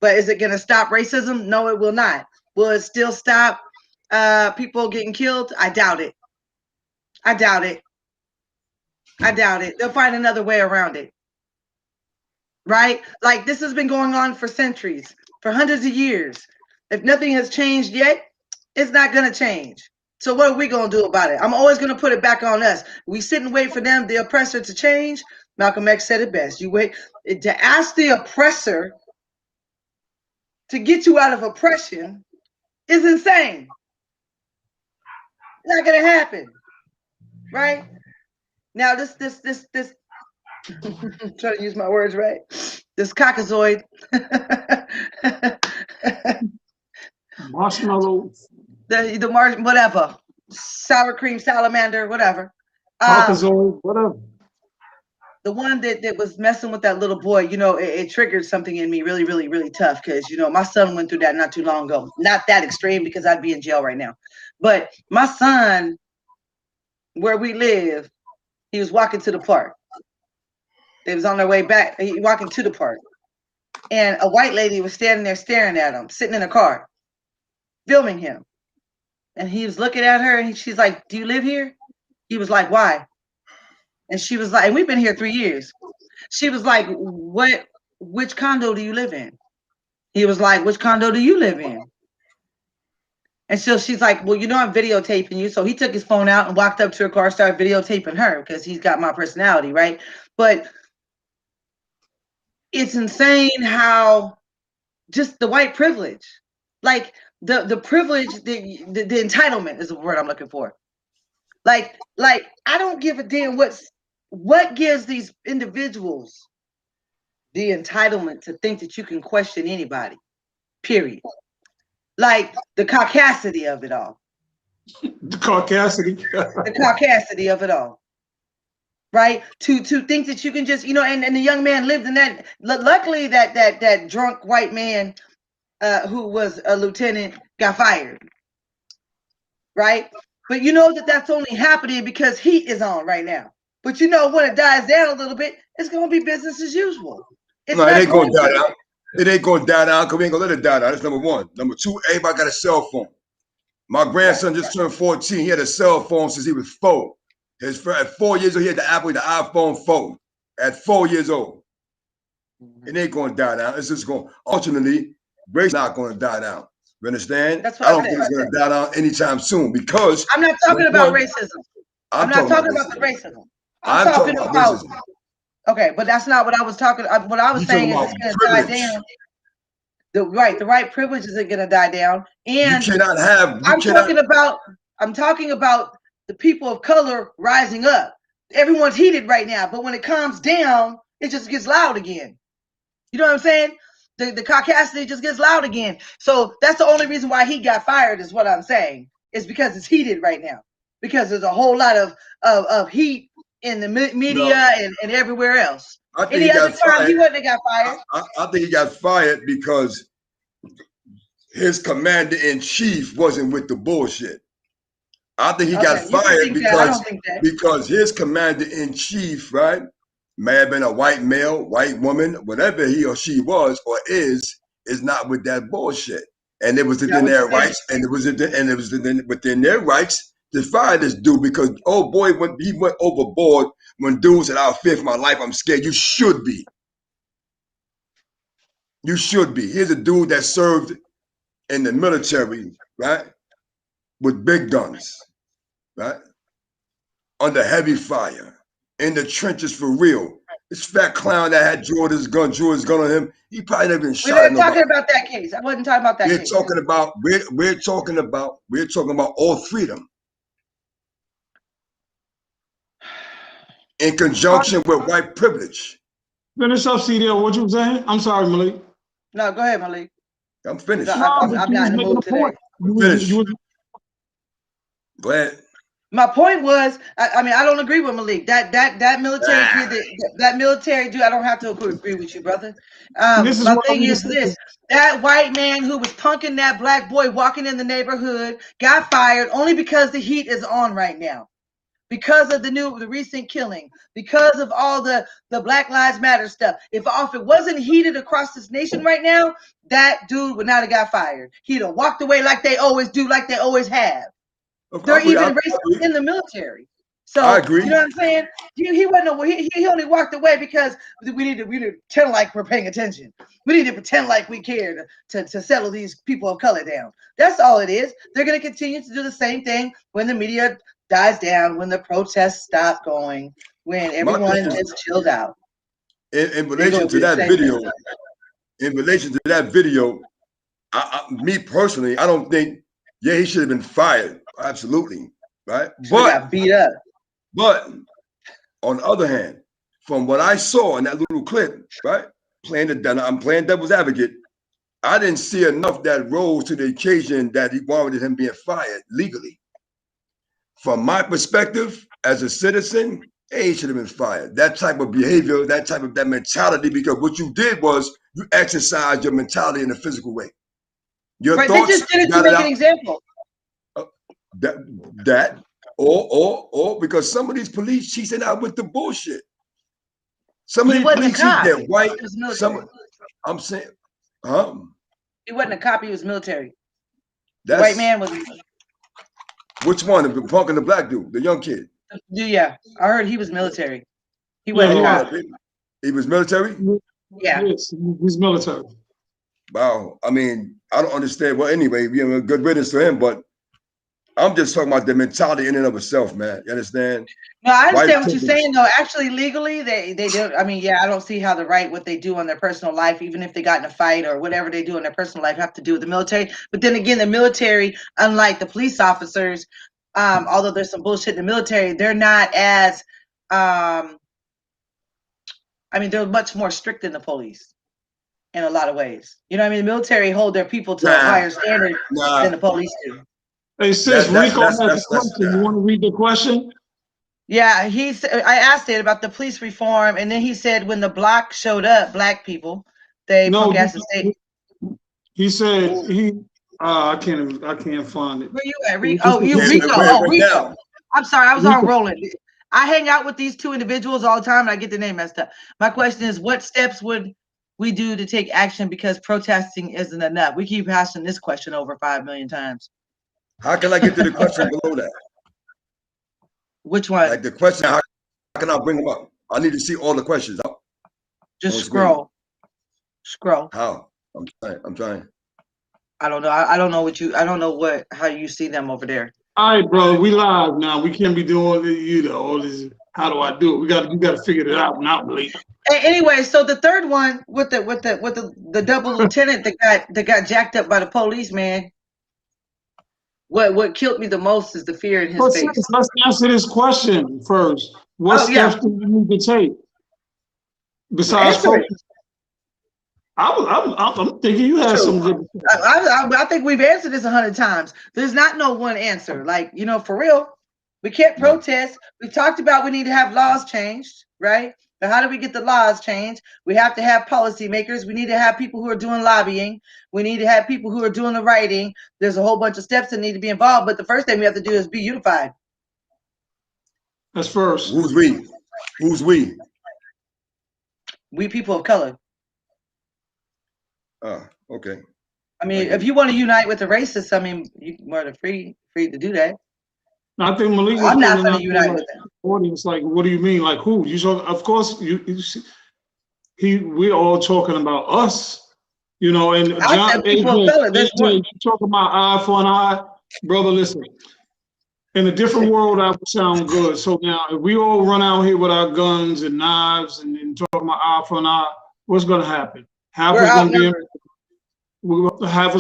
But is it going to stop racism? No, it will not. Will it still stop people getting killed? I doubt it. I doubt it. I doubt it. They'll find another way around it. Right? Like this has been going on for centuries, for hundreds of years. If nothing has changed yet, it's not going to change. So what are we going to do about it? I'm always going to put it back on us. We sit and wait for them, the oppressor, to change. Malcolm X said it best. You wait to ask the oppressor to get you out of oppression is insane. Not going to happen. Right? Now this I'm trying to use my words right. This cockazoid. Marshmallow. The whatever. Sour cream salamander, whatever. Cockazoid, whatever. The one that was messing with that little boy, you know, it triggered something in me really, really, really tough because, you know, my son went through that not too long ago. Not that extreme because I'd be in jail right now. But my son, where we live, he was walking to the park. They was on their way back. He walking to the park. And a white lady was standing there staring at him, sitting in a car, filming him. And he was looking at her and she's like, "Do you live here?" He was like, "Why?" And she was like, and we've been here 3 years. She was like, which condo do you live in? He was like, "Which condo do you live in?" And so she's like, "Well, you know, I'm videotaping you." So he took his phone out and walked up to her car, started videotaping her because he's got my personality, right? But it's insane how just the white privilege, like the privilege, the entitlement is the word I'm looking for. Like I don't give a damn what gives these individuals the entitlement to think that you can question anybody, period. Like the caucasity of it all. The caucasity. The caucasity of it all. Right? To think that you can just, you know, and the young man lived in that. Luckily, that drunk white man who was a lieutenant got fired. Right? But you know that's only happening because heat is on right now. But you know, when it dies down a little bit, it's going to be business as usual. No, it ain't going to die down. It ain't going to die down because we ain't going to let it die down. That's number one. Number two, everybody got a cell phone. My grandson just turned 14. He had a cell phone since he was 4. At 4 years old, he had the iPhone 4 at 4 years old. It ain't going to die down. It's just going, ultimately, race not going to die down. You understand? That's what I don't think it's going to die down anytime soon because I'm not talking about racism. I'm not talking about the racism. I'm talking about racism. Okay, but that's not what I was talking. What I was saying is it's going to die down. The right privilege isn't going to die down, and you cannot have. I'm talking about the people of color rising up. Everyone's heated right now, but when it calms down, it just gets loud again. You know what I'm saying? The caucasity just gets loud again. So that's the only reason why he got fired is what I'm saying. Is because it's heated right now. Because there's a whole lot of heat in the media and everywhere else. Any other time he wouldn't have got fired. I think he got fired because his commander-in-chief wasn't with the bullshit. I think he got fired because his commander-in-chief, right, may have been a white male, white woman, whatever he or she was or is not with that bullshit. And it was within their rights, and it was within their rights to fire this dude because, oh boy, when he went overboard when dudes said, "I'll fear for my life, I'm scared." You should be. You should be. Here's a dude that served in the military, right, with big guns, right, under heavy fire, in the trenches for real. This fat clown that had drew his gun on him, he probably never been shot. We weren't talking about that case. I wasn't talking about that case. We're talking about all freedom. In conjunction with white privilege. Finish up, CDL. What you saying? I'm sorry, Malik. No, go ahead, Malik. I'm finished. I'm not in the mood today. Finish. Go ahead. My point was, I mean, I don't agree with Malik. That military kid, that military dude, I don't have to agree with you, brother. My thing is this: that white man who was punking that black boy walking in the neighborhood got fired only because the heat is on right now. because of the recent killing, because of all the Black Lives Matter stuff. If it wasn't heated across this nation right now, that dude would not have got fired. He'd have walked away like they always do, like they always have. They're even racist in the military. So I agree. You know what I'm saying? He wasn't. He only walked away because we need to pretend like we're paying attention. We need to pretend like we care to settle these people of color down. That's all it is. They're going to continue to do the same thing when the media dies down, when the protests stop going, when everyone is chilled out. In relation to that video, me personally, I don't think. Yeah, he should have been fired. Absolutely, right? But got beat up. But on the other hand, from what I saw in that little clip, right, I'm playing devil's advocate. I didn't see enough that rose to the occasion that he warranted him being fired legally. From my perspective, as a citizen, he should have been fired. That type of behavior, that mentality, because what you did was you exercised your mentality in a physical way. Your right, thoughts, they just did it to make an example. Or because some of these police chiefs are out with the bullshit. Some of these police chiefs, they're white. I'm saying, He wasn't a cop. He was military. The white man was. Which one? The punk and the black dude, the young kid. Yeah, I heard he was military. He wasn't a cop. He was military? Yeah. Yes, he's military. Wow. I mean, I don't understand. Well, anyway, good riddance to him, but I'm just talking about the mentality in and of itself, man. You understand? No, I understand what you're saying, though. Actually, legally, they do. I mean, yeah, I don't see how what they do on their personal life, even if they got in a fight or whatever they do in their personal life, have to do with the military. But then again, the military, unlike the police officers, although there's some bullshit in the military, they're not as, they're much more strict than the police in a lot of ways. You know what I mean? The military hold their people to a higher standard than the police do. Hey, sis, Rico has a question. You want to read the question? Yeah, I asked it about the police reform, and then he said when the block showed up, black people, they punk ass the state. He said I can't find it. Where you at, Rico? Oh, Rico. Oh, Rico. I'm sorry, I was on rolling. I hang out with these two individuals all the time, and I get the name messed up. My question is, what steps would we do to take action because protesting isn't enough? We keep asking this question over 5 million times. How can I get to the question below that? Which one? Like the question, how can I bring them up? I need to see all the questions. Just scroll. Scroll. How? I'm trying. I don't know. I don't know how you see them over there. All right, bro. We live now. We can't be doing all this. How do I do it? You got to figure it out. Not Malik. Anyway, so the third one with the double lieutenant that got jacked up by the police, man. What killed me the most is the fear in his face. Let's answer this question first. What steps do you need to take besides? I'm thinking you had some good. I think we've answered this 100 times. There's not no one answer. Like, for real, we can't protest. We've talked about we need to have laws changed, right? But how do we get the laws changed? We have to have policymakers. We need to have people who are doing lobbying. We need to have people who are doing the writing. There's a whole bunch of steps that need to be involved. But the first thing we have to do is be unified. That's first. Who's we? Who's we? We people of color. Oh, okay. I mean, if you want to unite with the racists, you're more than free to do that. I think Malik. I'm not going to unite with them. Audience, like, what do you mean? Like, who? Of course, we're all talking about us, and John, AJ, you talking about eye for an eye, brother. Listen, in a different world, that would sound good. So now, if we all run out here with our guns and knives and talking about eye for an eye, what's going to happen? Half is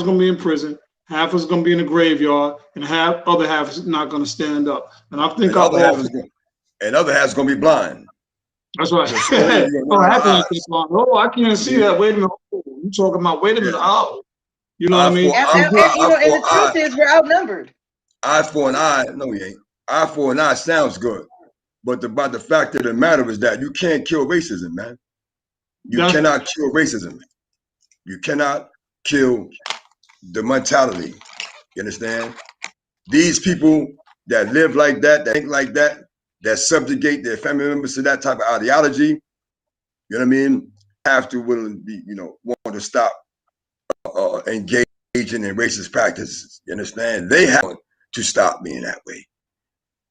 going to be in prison. Half is going to be in the graveyard, and other half is not going to stand up. And I think other half is going to be blind. That's right. I can't see that. Wait a minute. You talking about? Wait a minute. Oh, you know what I mean? And the truth is, we're outnumbered. Eye for an eye. No, we ain't. Eye for an eye sounds good, but the fact of the matter is that you can't kill racism, man. You cannot kill racism. You cannot kill the mentality. You understand? These people that live like that, that think like that, that subjugate their family members to that type of ideology, you know what I mean, have to willing be, want to stop engaging in racist practices. You understand? They have to stop being that way.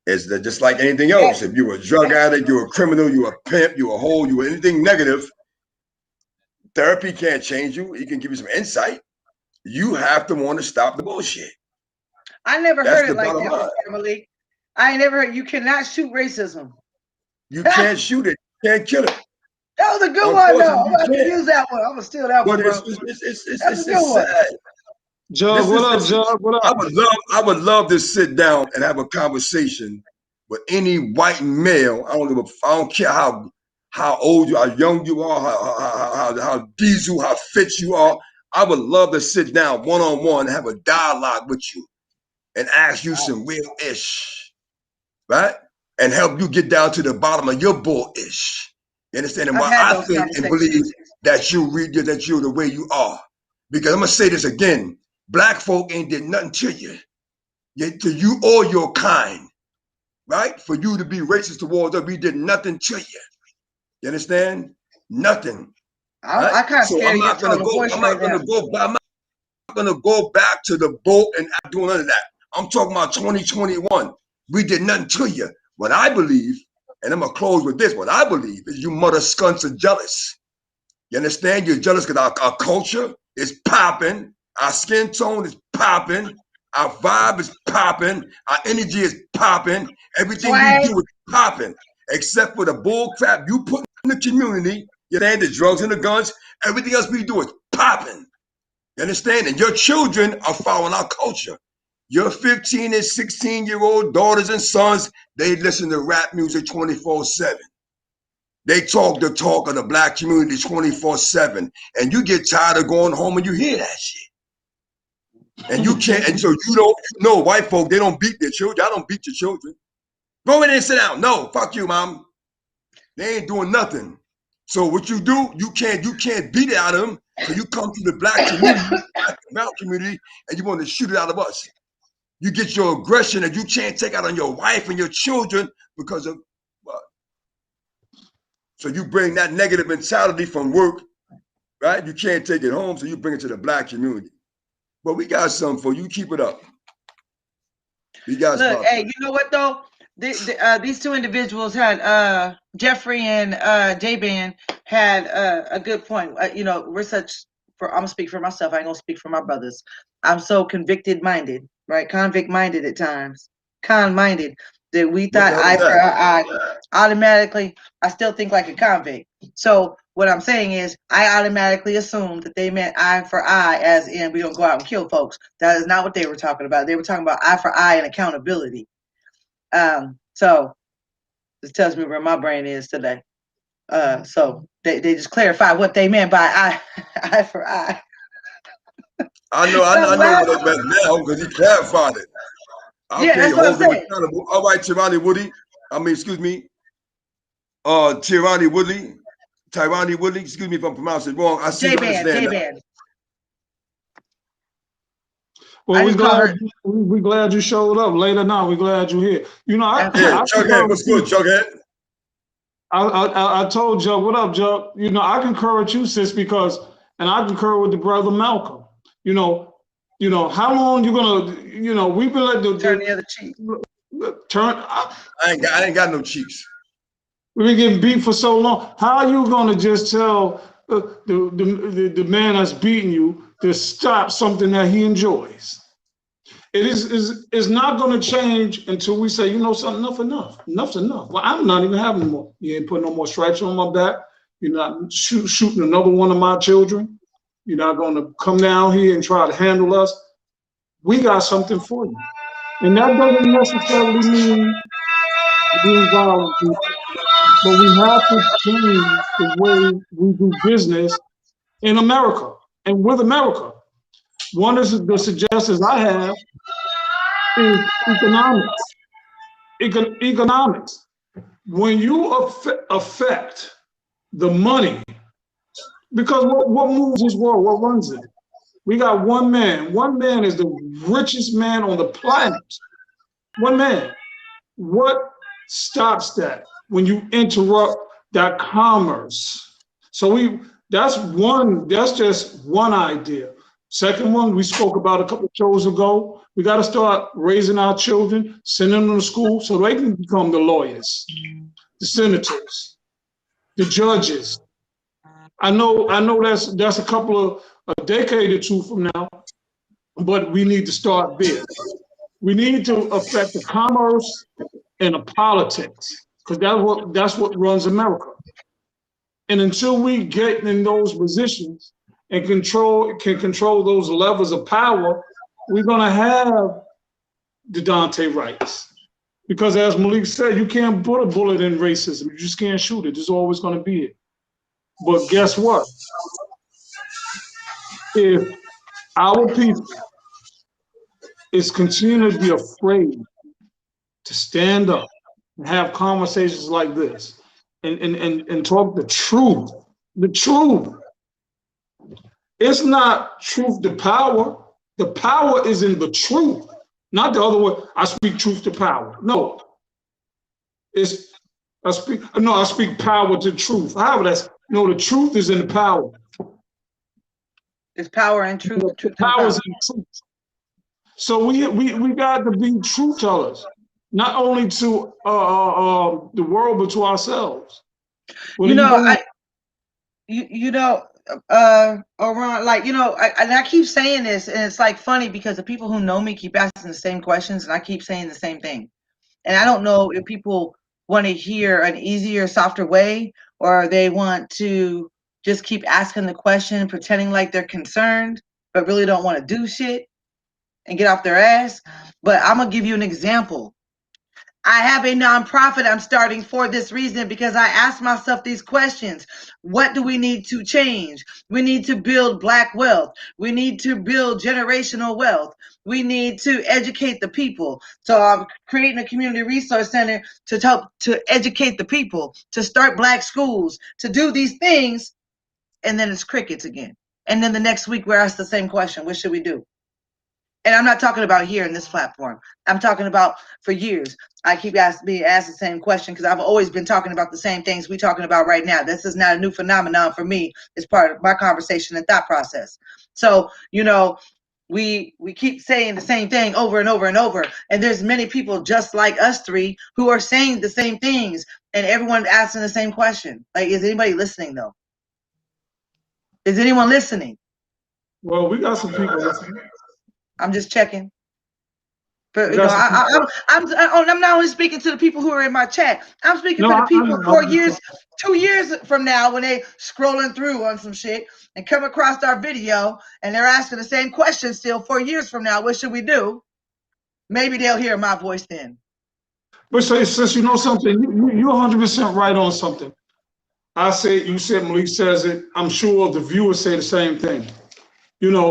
It's just like anything else. If you're a drug addict, you're a criminal, you're a pimp, you're a hoe, you're anything negative, therapy can't change you. It can give you some insight. You have to want to stop the bullshit. I never heard it like that, Malik. I never heard. You cannot shoot racism. You can't shoot it. You can't kill it. That was a good one, though. I'm going to use that one. I'm going to steal that one, bro. It's sad. Jug, what up, Jug? What up? I would love to sit down and have a conversation with any white male. I don't care how old you are, how young you are, how diesel, how fit you are. I would love to sit down one-on-one and have a dialogue with you and ask you some real ish, right? And help you get down to the bottom of your bull-ish. You understand? And why I think and believe that you're the way you are. Because I'm going to say this again. Black folk ain't did nothing to you. To you or your kind, right? For you to be racist towards us, we did nothing to you. You understand? Nothing. I kind of scared I'm not going to go back to the boat and not doing none of that. I'm talking about 2021. We did nothing to you. What I believe, and I'm going to close with this, what I believe is you mother skunks are jealous. You understand? You're jealous because our culture is popping. Our skin tone is popping. Our vibe is popping. Our energy is popping. Everything we do is popping. Except for the bull crap you put in the community. You understand? The drugs and the guns. Everything else we do is popping. You understand? And your children are following our culture. Your 15 and 16-year-old daughters and sons, they listen to rap music 24/7. They talk the talk of the black community 24/7. And you get tired of going home and you hear that shit. And you can't, and so you know white folk, they don't beat their children. I don't beat your children. Go in there and sit down. No, fuck you, mom. They ain't doing nothing. So what you do, you can't beat it out of them. So you come to the black community, and you want to shoot it out of us. You get your aggression that you can't take out on your wife and your children because of what? So you bring that negative mentality from work, right? You can't take it home, so you bring it to the black community. But we got something for you. Keep it up. We got Look, hey, you know what though? These two individuals had Jeffrey and J-Ban had a good point. We're I'm gonna speak for myself. I ain't gonna speak for my brothers. I'm so convict-minded, right? Convict-minded at times. Con-minded that we thought eye for eye automatically. I still think like a convict. So what I'm saying is I automatically assumed that they meant eye for eye as in we don't go out and kill folks. That is not what they were talking about. They were talking about eye for eye and accountability. So this tells me where my brain is today. So they just clarified what they meant by eye for eye. I know what it meant now because he clarified it. Yeah, that's what I'm saying. All right, Tyrone Woodley. Tyrone Woodley, excuse me if I'm pronouncing it wrong. I see you understand that. Well, we're glad you showed up. Later now, we're glad you're here. Jughead, what's good, Jughead? I told Jug, what up, Jug? I concur with you, sis, and I concur with the brother Malcolm. How long you gonna, we've been like turn the other cheek. I ain't got no cheeks. We've been getting beat for so long. How are you gonna just tell the man that's beating you to stop something that he enjoys? It's not going to change until we say, something, enough's enough. Well, I'm not even having more. You ain't putting no more stripes on my back. You're not shooting another one of my children. You're not going to come down here and try to handle us. We got something for you. And that doesn't necessarily mean being violent, people. But we have to change the way we do business in America and with America. One of the suggestions I have is economics. Economics. When you affect the money, because what moves this world? What runs it? We got one man. One man is the richest man on the planet. One man. What stops that when you interrupt that commerce. So that's just one idea. Second one, we spoke about a couple of shows ago. We got to start raising our children, sending them to school so they can become the lawyers, the senators, the judges. I know that's a decade or two from now, but we need to start there. We need to affect the commerce and the politics, because that's what runs America. And until we get in those positions and can control those levels of power, we're gonna have the Dante rights. Because as Malik said, you can't put a bullet in racism. You just can't shoot it. There's always gonna be it. But guess what? If our people is continuing to be afraid to stand up and have conversations like this and talk the truth. The truth. It's not truth to power. The power is in the truth. Not the other way. I speak truth to power. No. I speak power to truth. However, the truth is in the power. There's power and truth. The power is in the truth. So we got to be truth tellers, not only to the world, but to ourselves. Ron, like, and I keep saying this, and it's like funny because the people who know me keep asking the same questions, and I keep saying the same thing. And I don't know if people want to hear an easier, softer way, or they want to just keep asking the question, pretending like they're concerned, but really don't want to do shit and get off their ass. But I'm going to give you an example. I have a nonprofit I'm starting for this reason, because I ask myself these questions. What do we need to change? We need to build Black wealth. We need to build generational wealth. We need to educate the people. So I'm creating a community resource center to help to educate the people, to start Black schools, to do these things. And then it's crickets again. And then the next week we're asked the same question. What should we do? And I'm not talking about here in this platform. I'm talking about for years. I keep being asked the same question because I've always been talking about the same things we're talking about right now. This is not a new phenomenon for me. It's part of my conversation and thought process. So, we keep saying the same thing over and over and over. And there's many people just like us three who are saying the same things, and everyone's asking the same question. Like, is anybody listening though? Is anyone listening? Well, we got some people listening. I'm just checking. But I'm not only speaking to the people who are in my chat. I'm speaking for the people 4 years, 2 years from now, when they scrolling through on some shit and come across our video and they're asking the same question still 4 years from now. What should we do? Maybe they'll hear my voice then. But since you know something, you're 100% right on something. I say, you said, Malik says it. I'm sure the viewers say the same thing.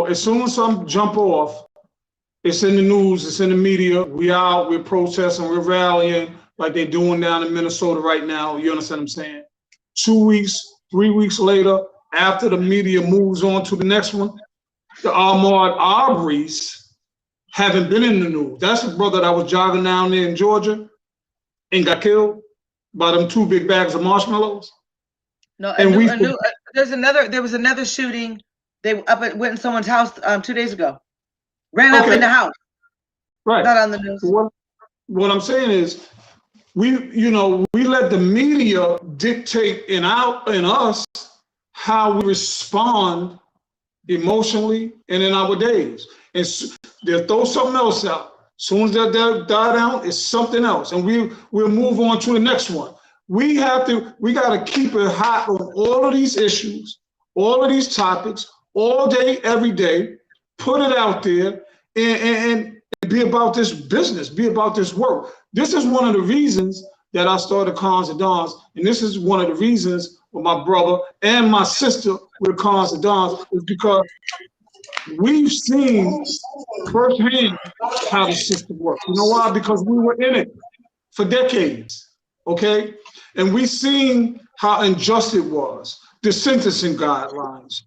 As soon as some jump off, it's in the news, it's in the media. We're protesting, we're rallying like they're doing down in Minnesota right now. You understand what I'm saying? 2 weeks, 3 weeks later, after the media moves on to the next one, the Ahmaud Arbery's haven't been in the news. That's the brother that was jogging down there in Georgia and got killed by them 2 big bags of marshmallows. No, there was another shooting. They went in someone's house 2 days ago. Ran up in the house. Right. Not on the news. What I'm saying is, we let the media dictate in us how we respond emotionally and in our days. And they'll throw something else out. As soon as that die down, it's something else. And we'll move on to the next one. We got to keep it hot on all of these issues, all of these topics, all day, every day. Put it out there and be about this business, be about this work. This is one of the reasons that I started Cons and Dons, and this is one of the reasons with my brother and my sister with Cons and Dons, is because we've seen firsthand how the system works. You know why? Because we were in it for decades, okay? And we've seen how unjust it was. The sentencing guidelines,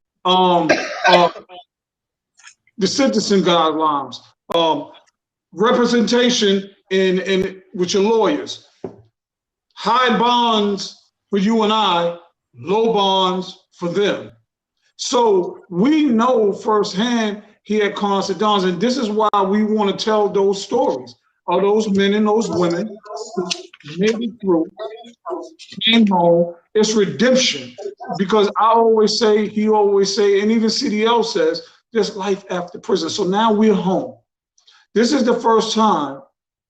representation in with your lawyers. high bonds for you and I, low bonds for them. So we know firsthand he had constant dons, and this is why we want to tell those stories of those men and those women who made it through, came home. It's redemption, because I always say, he always say, and even CDL says, there's life after prison. So now we're home. This is the first time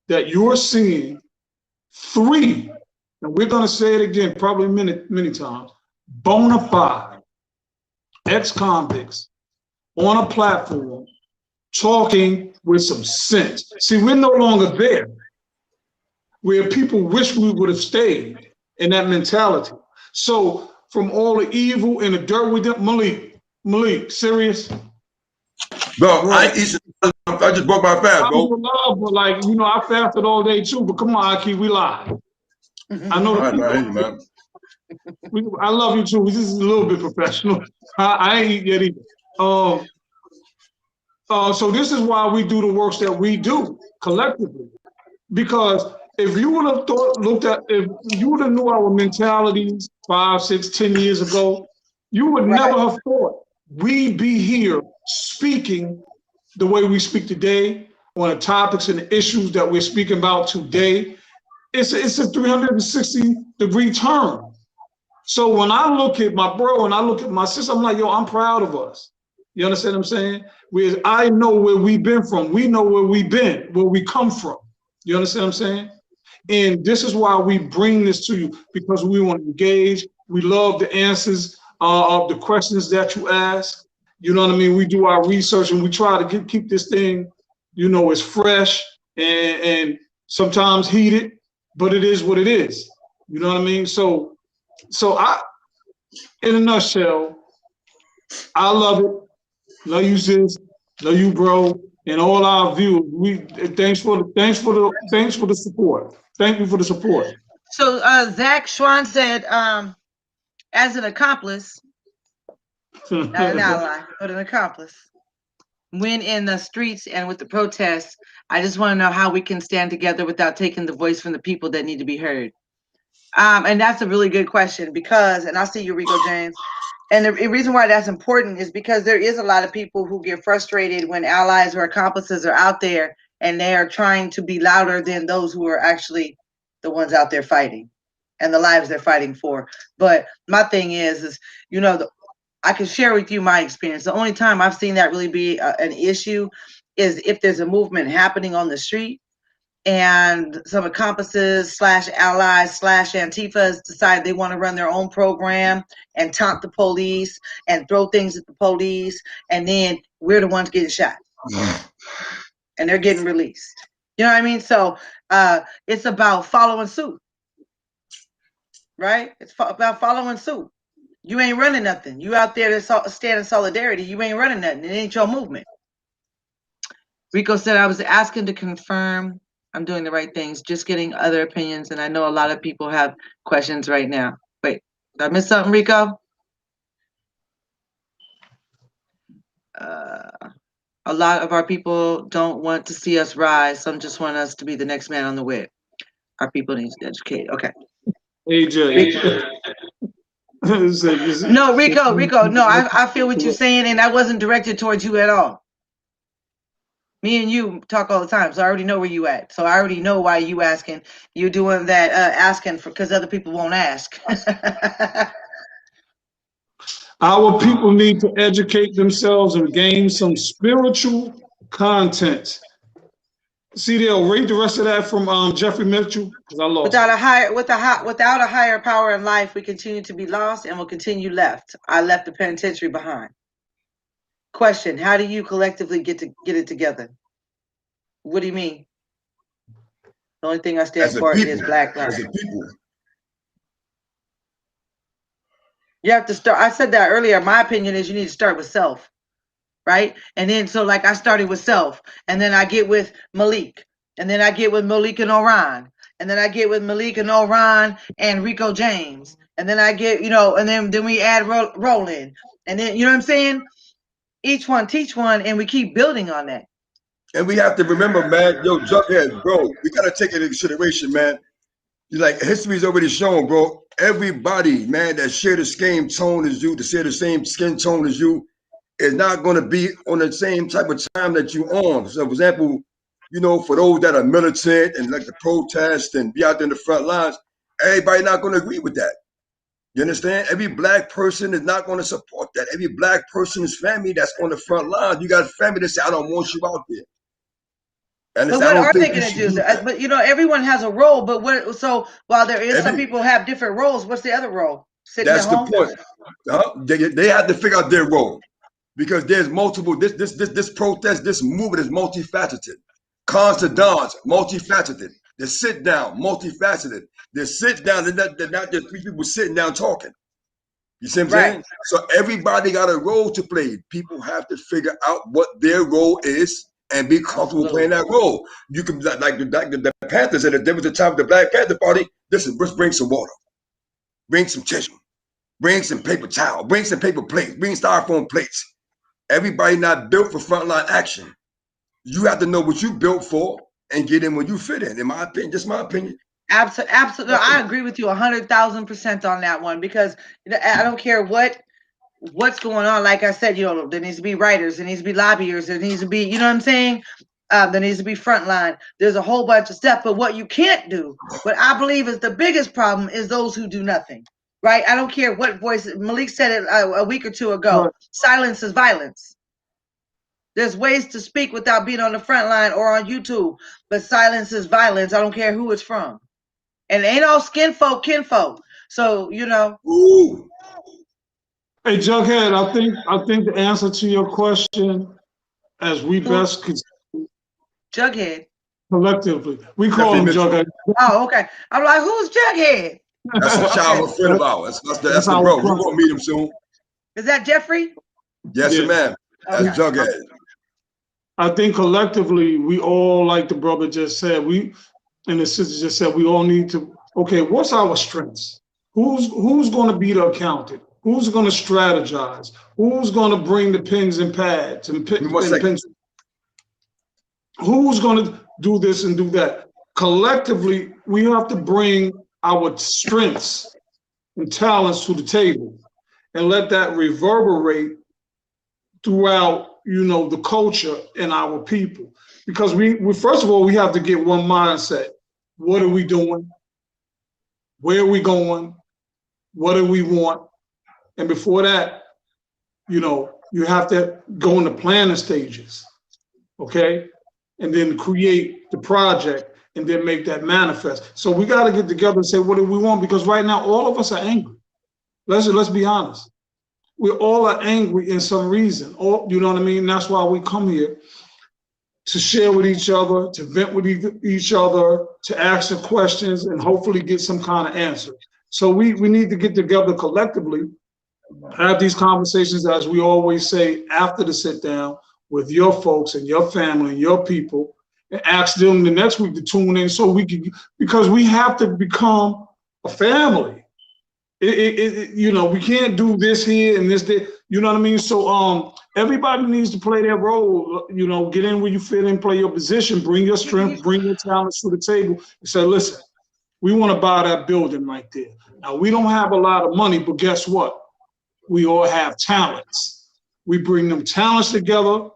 that you're seeing 3, and we're going to say it again, probably many times, bona fide ex-convicts on a platform talking with some sense. See, we're no longer there where people wish we would have stayed in that mentality. So from all the evil and the dirt we did, Malik, serious? Bro, I just broke my fast, bro. Love, but like, you know, I fasted all day too, but come on, Aki, we live. I know. Man. I love you too. This is a little bit professional. I ain't eat yet either. So this is why we do the works that we do collectively. Because if you would have if you would have knew our mentalities 5, 6, 10 years ago, you would never have thought we'd be here speaking the way we speak today on the topics and the issues that we're speaking about today. It's a 360-degree turn. So when I look at my bro and I look at my sister, I'm like, yo, I'm proud of us. You understand what I'm saying? Whereas I know where we've been from. We know where we've been, where we come from. You understand what I'm saying? And this is why we bring this to you, because we want to engage. We love the answers of the questions that you ask. You know what I mean? We do our research and we try to keep this thing, you know, as fresh and sometimes heated, but it is what it is. You know what I mean? So I, in a nutshell, I love it. Love you, sis. Love you, bro, and all our viewers. Thanks for the support. Thank you for the support. So Zach Schwan said, as an accomplice, not an ally, but an accomplice, when in the streets and with the protests, I just want to know how we can stand together without taking the voice from the people that need to be heard. And that's a really good question, because, and I'll see you, Rico James. And the reason why that's important is because there is a lot of people who get frustrated when allies or accomplices are out there and they are trying to be louder than those who are actually the ones out there fighting and the lives they're fighting for. But my thing is, you know, I can share with you my experience. The only time I've seen that really be an issue is if there's a movement happening on the street and some accomplices / allies / Antifas decide they want to run their own program and taunt the police and throw things at the police, and then we're the ones getting shot and they're getting released. You know what I mean? So it's about following suit, right? It's about following suit. You ain't running nothing. You out there to stand in solidarity. You ain't running nothing. It ain't your movement. Rico said, I was asking to confirm I'm doing the right things, just getting other opinions. And I know a lot of people have questions right now. Wait, did I miss something, Rico? A lot of our people don't want to see us rise. Some just want us to be the next man on the whip. Our people need to be educated. Okay. AJ. No, Rico, no, I feel what you're saying, and I wasn't directed towards you at all. Me and you talk all the time, so I already know where you at. So I already know why you asking. You're doing that asking for because other people won't ask. Our people need to educate themselves and gain some spiritual content. CDL, read the rest of that from Jeffrey Mitchell, because I lost. Without a higher power in life, we continue to be lost and will continue left. I left the penitentiary behind. Question: how do you collectively get it together? What do you mean? The only thing I stand for is Black lives. You have to start. I said that earlier. My opinion is you need to start with self, right? And then so like I started with self, and then I get with Malik, and then I get with Malik and Oran, and then I get with Malik and Oran and Rico James, and then I get, you know, and then we add Roland, and then, you know what I'm saying? Each one teach one, and we keep building on that. And we have to remember, man, yo, Jughead, bro, we got to take it into consideration, man. Like history's already shown, bro. Everybody, man, that share the same tone as you, to share the same skin tone as you, is not going to be on the same type of time that you on. So, for example, you know, for those that are militant and like to protest and be out there in the front lines, everybody not going to agree with that. You understand? Every black person is not going to support that. Every black person's family that's on the front line, you got family that say, I don't want you out there. And but what are they going to do? But you know, everyone has a role. But what? So while there is some people have different roles, what's the other role? Sitting that's at home? The point. They have to figure out their role because there's multiple. This protest, this movement is multifaceted. Cons to dons, multifaceted. The sit down, multifaceted. The sit down, they're not just three people sitting down talking. You see what I'm saying? So everybody got a role to play. People have to figure out what their role is and be comfortable playing that role. You can, like the Panthers said, there was a time of the Black Panther Party. Listen, let's bring some water, bring some tissue, bring some paper towel, bring some paper plates, bring styrofoam plates. Everybody not built for frontline action. You have to know what you built for and get in when you fit in my opinion, just my opinion. Absolutely. I agree with you 100,000% on that one because I don't care what's going on. Like I said, you know, there needs to be writers, there needs to be lobbyers, there needs to be, you know what I'm saying? There needs to be frontline. There's a whole bunch of stuff, but what you can't do, what I believe is the biggest problem is those who do nothing, right? I don't care what voice, Malik said it a week or two ago, silence is violence. There's ways to speak without being on the front line or on YouTube, but silence is violence. I don't care who it's from. And it ain't all skin folk, kinfolk. So, you know. Ooh. Hey, Jughead, I think the answer to your question, as we best could Jughead. Collectively. We call him Jughead. Oh, okay. I'm like, who's Jughead? That's a childhood friend of ours. That's the bro. We're gonna meet him soon. Is that Jeffrey? Yes, ma'am. That's Jughead. I think collectively, we all, like the brother just said, and the sister just said, we all need to, okay, what's our strengths? Who's going to be the accountant? Who's going to strategize? Who's going to bring the pens and pads and pencils? Who's going to do this and do that? Collectively, we have to bring our strengths and talents to the table and let that reverberate throughout, you know, the culture and our people. Because we first of all, we have to get one mindset. What are we doing? Where are we going? What do we want? And before that, you know, you have to go in the planning stages, okay? And then create the project and then make that manifest. So we got to get together and say, what do we want? Because right now, all of us are angry. Let's be honest. We all are angry in some reason. You know what I mean? That's why we come here, to share with each other, to vent with each other, to ask the questions and hopefully get some kind of answer. So we need to get together collectively, have these conversations, as we always say, after the sit down with your folks and your family and your people, and ask them the next week to tune in so we can, because we have to become a family. You know, we can't do this here and this there. You know what I mean? So everybody needs to play their role. You know, get in where you fit in, play your position, bring your strength, bring your talents to the table, and say, listen, we want to buy that building right there. Now, we don't have a lot of money, but guess what? We all have talents. We bring them talents together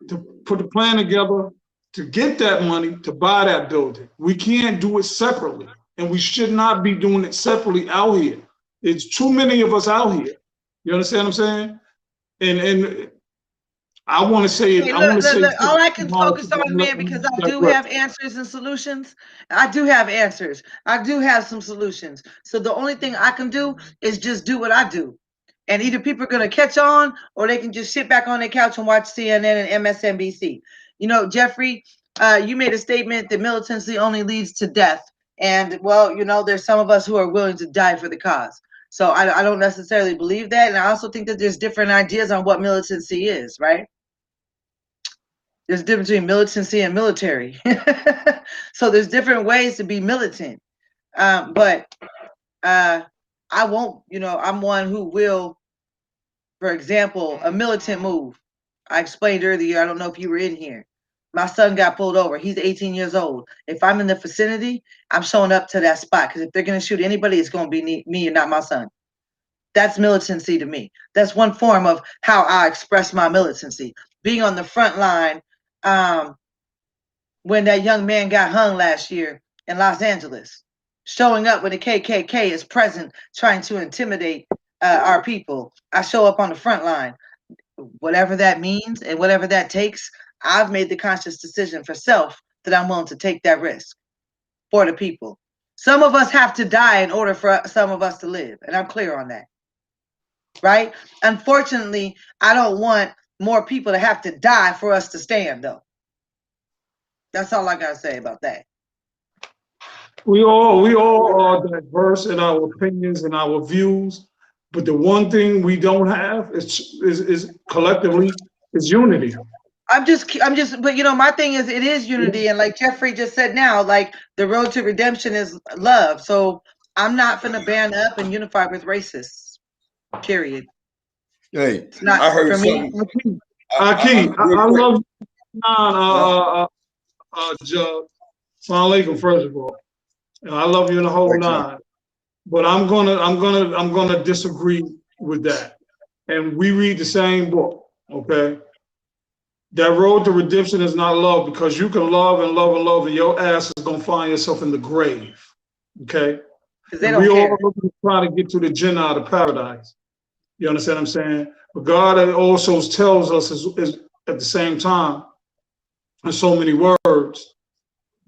to put the plan together to get that money to buy that building. We can't do it separately. And we should not be doing it separately out here. It's too many of us out here. You understand what I'm saying? And I want to say, hey, all I can focus on, man, because I do have answers and solutions. I do have answers. I do have some solutions. So the only thing I can do is just do what I do. And either people are going to catch on or they can just sit back on their couch and watch CNN and MSNBC. You know, Jeffrey, you made a statement that militancy only leads to death. And, well, you know, there's some of us who are willing to die for the cause. So I don't necessarily believe that. And I also think that there's different ideas on what militancy is, right? There's a difference between militancy and military. So there's different ways to be militant. But I won't, you know, I'm one who will, for example, a militant move. I explained earlier, I don't know if you were in here. My son got pulled over. He's 18 years old. If I'm in the vicinity, I'm showing up to that spot, because if they're going to shoot anybody, it's going to be me and not my son. That's militancy to me. That's one form of how I express my militancy. Being on the front line when that young man got hung last year in Los Angeles. Showing up when the KKK is present, trying to intimidate our people. I show up on the front line. Whatever that means and whatever that takes, I've made the conscious decision for self that I'm willing to take that risk for the people. Some of us have to die in order for some of us to live, and I'm clear on that. Right? Unfortunately, I don't want more people to have to die for us to stand, though. That's all I gotta say about that. We all are diverse in our opinions and our views, but the one thing we don't have is collectively is unity. I'm just, but you know, my thing is, it is unity, and like Jeffrey just said now, like the road to redemption is love. So I'm not gonna band up and unify with racists. Period. Hey, it's not I heard for something. me. I love Judge. Assalamu alaikum, first of all. And I love you in the whole nine. But I'm gonna disagree with that. And we read the same book, okay? That road to redemption is not love, because you can love and love and love, and your ass is gonna find yourself in the grave. Okay? They and don't we care. all trying to get to the Jannah, the paradise. You understand what I'm saying? But God also tells us is at the same time, in so many words,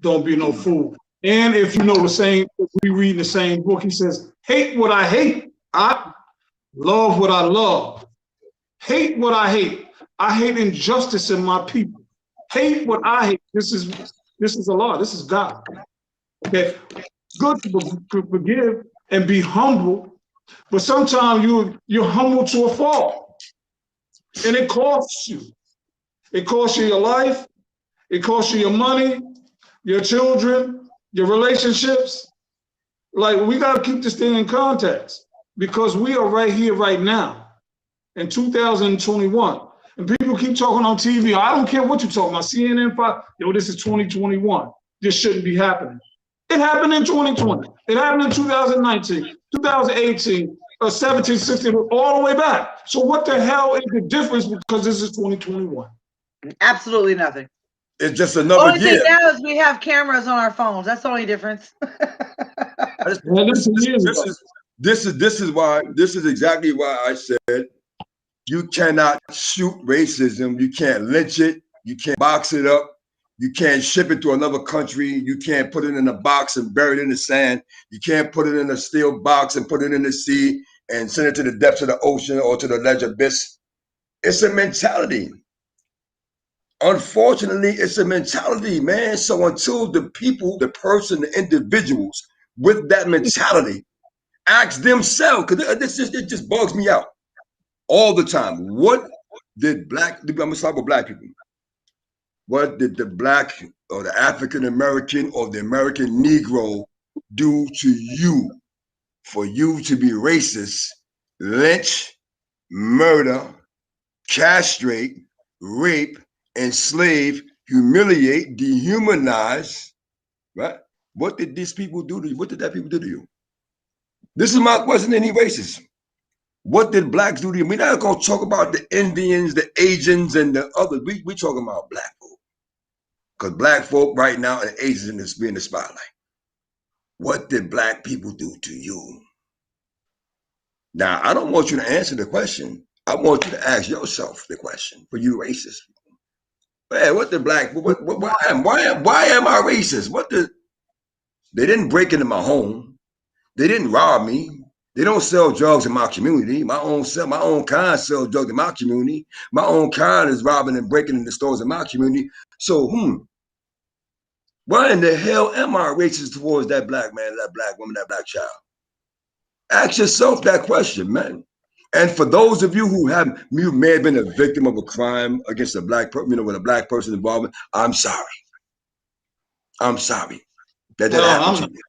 don't be no fool. And if you know the same, if we read the same book, he says, hate what I hate. I love what I love. Hate what I hate. I hate injustice in my people. Hate what I hate. This is Allah. This is God. Okay. Good to forgive and be humble, but sometimes you're humble to a fault. And it costs you. It costs you your life. It costs you your money, your children, your relationships. Like, we got to keep this thing in context, because we are right here, right now, in 2021. And people keep talking on TV. I don't care what you're talking about. CNN, yo, this is 2021. This shouldn't be happening. It happened in 2020. It happened in 2019, 2018, 17, 16, all the way back. So what the hell is the difference, because this is 2021? Absolutely nothing. It's just another only year. Thing now is we have cameras on our phones. That's the only difference. This is exactly why I said you cannot shoot racism. You can't lynch it. You can't box it up. You can't ship it to another country. You can't put it in a box and bury it in the sand. You can't put it in a steel box and put it in the sea and send it to the depths of the ocean or to the ledge abyss. It's a mentality. Unfortunately, it's a mentality, man. So until the people, the person, the individuals with that mentality ask themselves, because it just bugs me out all the time. What did I'm going to talk about black people. What did the black or the African American or the American Negro do to you for you to be racist, lynch, murder, castrate, rape, enslave, humiliate, dehumanize, right? What did these people do to you? What did that people do to you? This is my question, any racist. What did blacks do to you? We're not going to talk about the Indians, the Asians, and the others. We talking about black folk. Because black folk right now and Asians be in the spotlight. What did black people do to you? Now, I don't want you to answer the question. I want you to ask yourself the question, for you racist. Man, what the black, why am I racist? They didn't break into my home. They didn't rob me. They don't sell drugs in my community. My own kind sells drugs in my community. My own kind is robbing and breaking into stores in my community. So, why in the hell am I racist towards that black man, that black woman, that black child? Ask yourself that question, man. And for those of you who may have been a victim of a crime against a black person, with a black person involved, I'm sorry. I'm sorry that happened to you.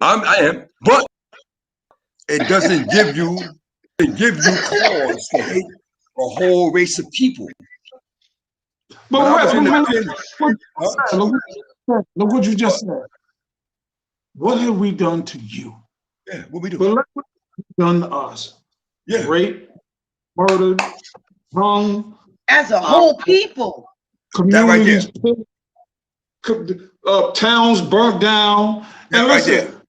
I am, but it doesn't give you cause to hate a whole race of people. Look what you just said. What have we done to you? Yeah, what we do? But look what you've done to us. Yeah. Rape, murdered, hung. As a whole people. Communities, towns burnt down. And listen,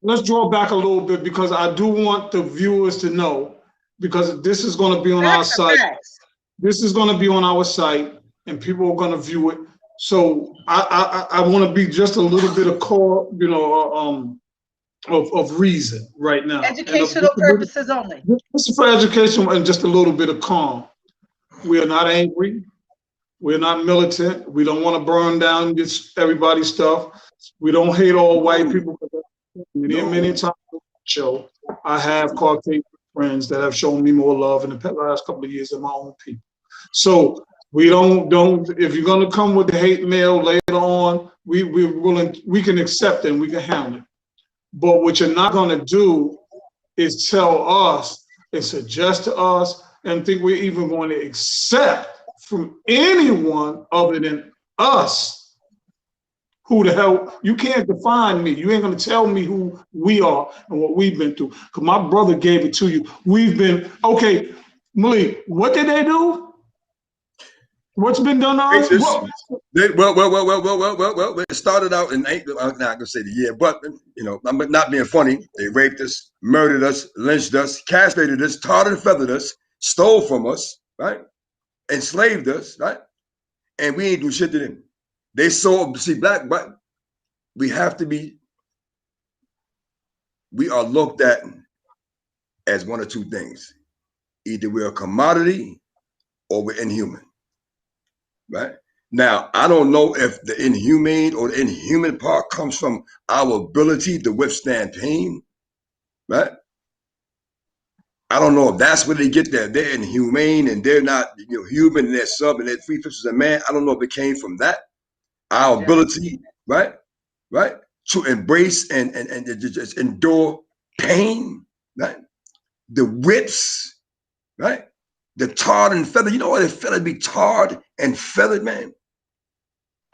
let's draw back a little bit because I do want the viewers to know, because this is going to be on our site. This is going to be on our site, and people are going to view it. So I want to be just a little bit of core, of reason right now. Educational purposes only. This is for education and just a little bit of calm. We are not angry. We're not militant. We don't want to burn down everybody's stuff. We don't hate all white people. Many times on the show, I have Caucasian friends that have shown me more love in the last couple of years than my own people. So we don't. If you're gonna come with the hate mail later on, we're willing. We can accept it and we can handle it. But what you're not gonna do is tell us and suggest to us and think we're even going to accept from anyone other than us who the hell. You can't define me. You ain't gonna tell me who we are and what we've been through. Because my brother gave it to you. We've been okay. Malik, what did they do? What's been done to us? Well, it started out in, I'm not gonna say the year, but I'm not being funny. They raped us, murdered us, lynched us, castrated us, tarred and feathered us, stole from us, right? Enslaved us, right? And we ain't do shit to them. They saw, black, but we have to be, we are looked at as one of two things. Either we're a commodity or we're inhuman. Right now, I don't know if the inhumane or the inhuman part comes from our ability to withstand pain, right? I don't know if that's where they get that they're inhumane and they're not, human and they're sub and they're 3/5 of man. I don't know if it came from that, our ability, right, to embrace and just endure pain, right? The whips, right? The tarred and feathered. You know what it felt to be tarred and feathered, man?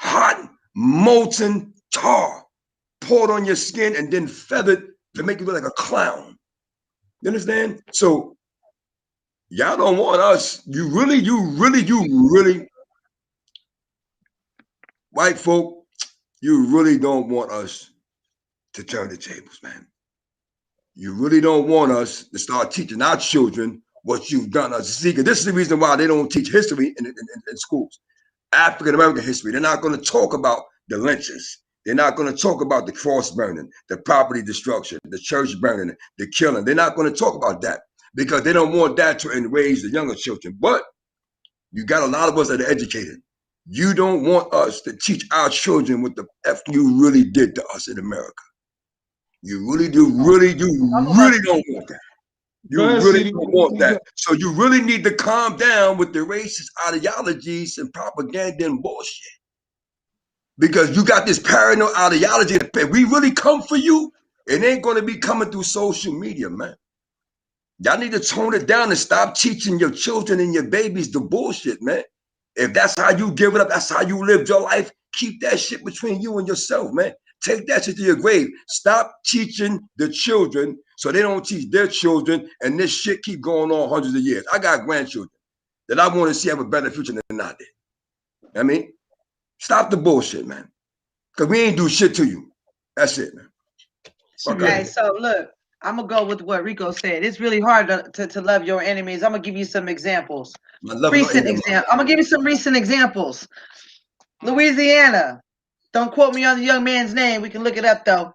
Hot, molten tar poured on your skin and then feathered to make you look like a clown. You understand? So y'all don't want us. You really, white folk, you really don't want us to turn the tables, man. You really don't want us to start teaching our children what you've done us. See, this is the reason why they don't teach history in schools. African-American history. They're not going to talk about the lynches. They're not going to talk about the cross burning, the property destruction, the church burning, the killing. They're not going to talk about that because they don't want that to enrage the younger children. But you got a lot of us that are educated. You don't want us to teach our children what the F you really did to us in America. You really don't want that. You really don't want that. So you really need to calm down with the racist ideologies and propaganda and bullshit. Because you got this paranoid ideology that we really come for you. It ain't going to be coming through social media, man. Y'all need to tone it down and stop teaching your children and your babies the bullshit, man. If that's how you give it up, that's how you lived your life, keep that shit between you and yourself, man. Take that shit to your grave. Stop teaching the children so they don't teach their children and this shit keep going on hundreds of years. I got grandchildren that I want to see have a better future than I did. I mean, stop the bullshit, man. Because we ain't do shit to you. That's it, man. Okay, so look, I'm going to go with what Rico said. It's really hard to love your enemies. I'm going to give you some examples. I'm going to give you some recent examples. Louisiana. Don't quote me on the young man's name. We can look it up, though.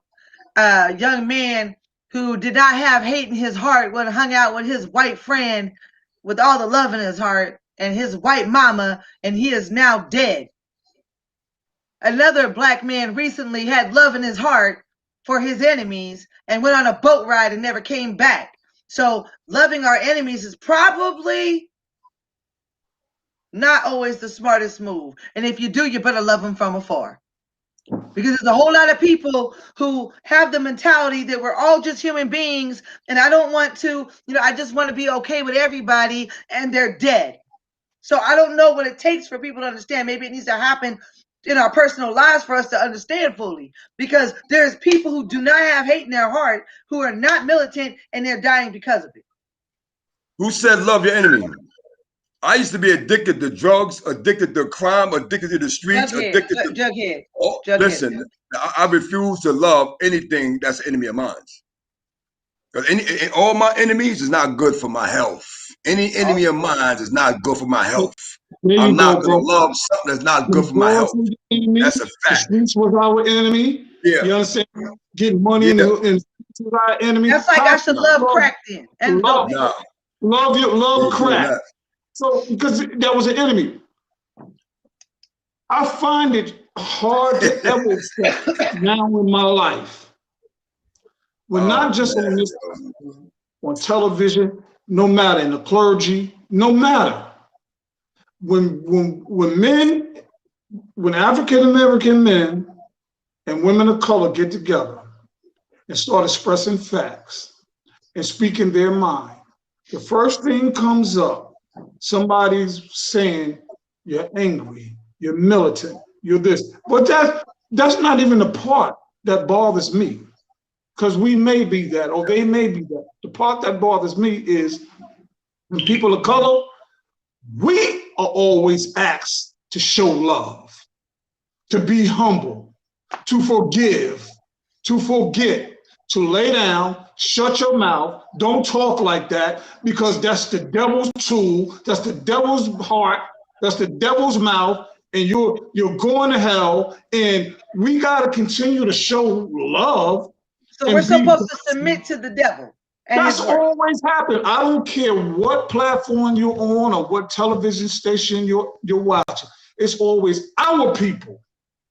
Young man who did not have hate in his heart when hung out with his white friend with all the love in his heart and his white mama, and he is now dead. Another black man recently had love in his heart for his enemies and went on a boat ride and never came back. So loving our enemies is probably not always the smartest move. And if you do, you better love them from afar. Because there's a whole lot of people who have the mentality that we're all just human beings and I don't want to, I just want to be okay with everybody and they're dead. So I don't know what it takes for people to understand. Maybe it needs to happen in our personal lives for us to understand fully, because there's people who do not have hate in their heart, who are not militant, and they're dying because of it. Who said love your enemy? I used to be addicted to drugs, addicted to crime, addicted to the streets, addicted to Jughead. Oh, listen, I refuse to love anything that's an enemy of mine. Because all my enemies is not good for my health. Any enemy of mine is not good for my health. I'm not going to love something that's not good for my health. That's a fact. The streets was our enemy. Yeah. You understand? Getting money in the was our enemy. That's like I should love crack then. And love crack. So because that was an enemy. I find it hard to ever accept now in my life. We're not just on this, on television, no matter in the clergy, no matter. When African American men and women of color get together and start expressing facts and speaking their mind, the first thing comes up, somebody's saying you're angry, you're militant, you're this. But that's not even the part that bothers me, because we may be that, or they may be that. The part that bothers me is when people of color, we are always asked to show love, to be humble, to forgive, to forget, to lay down, shut your mouth, don't talk like that, because that's the devil's tool, that's the devil's heart, that's the devil's mouth, and you're going to hell, and we got to continue to show love. So we're supposed to submit to the devil. That's always happened. I don't care what platform you're on or what television station you're watching. It's always our people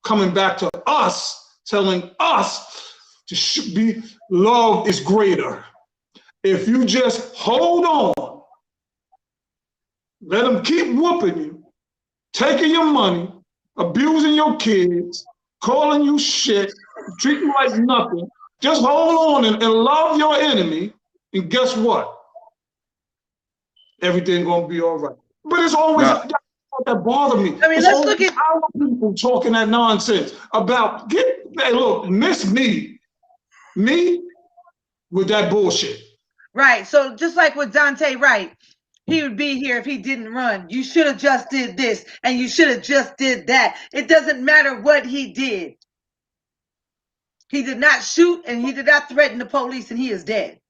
coming back to us, telling us to be, love is greater. If you just hold on, let them keep whooping you, taking your money, abusing your kids, calling you shit, treating you like nothing, just hold on and love your enemy, and guess what? Everything gonna be all right. But it's always that bother me. I mean, let's look at our people talking that nonsense about miss me with that bullshit. Right. So just like with Dante Wright, he would be here if he didn't run. You should have just did this, and you should have just did that. It doesn't matter what he did. He did not shoot, and he did not threaten the police, and he is dead.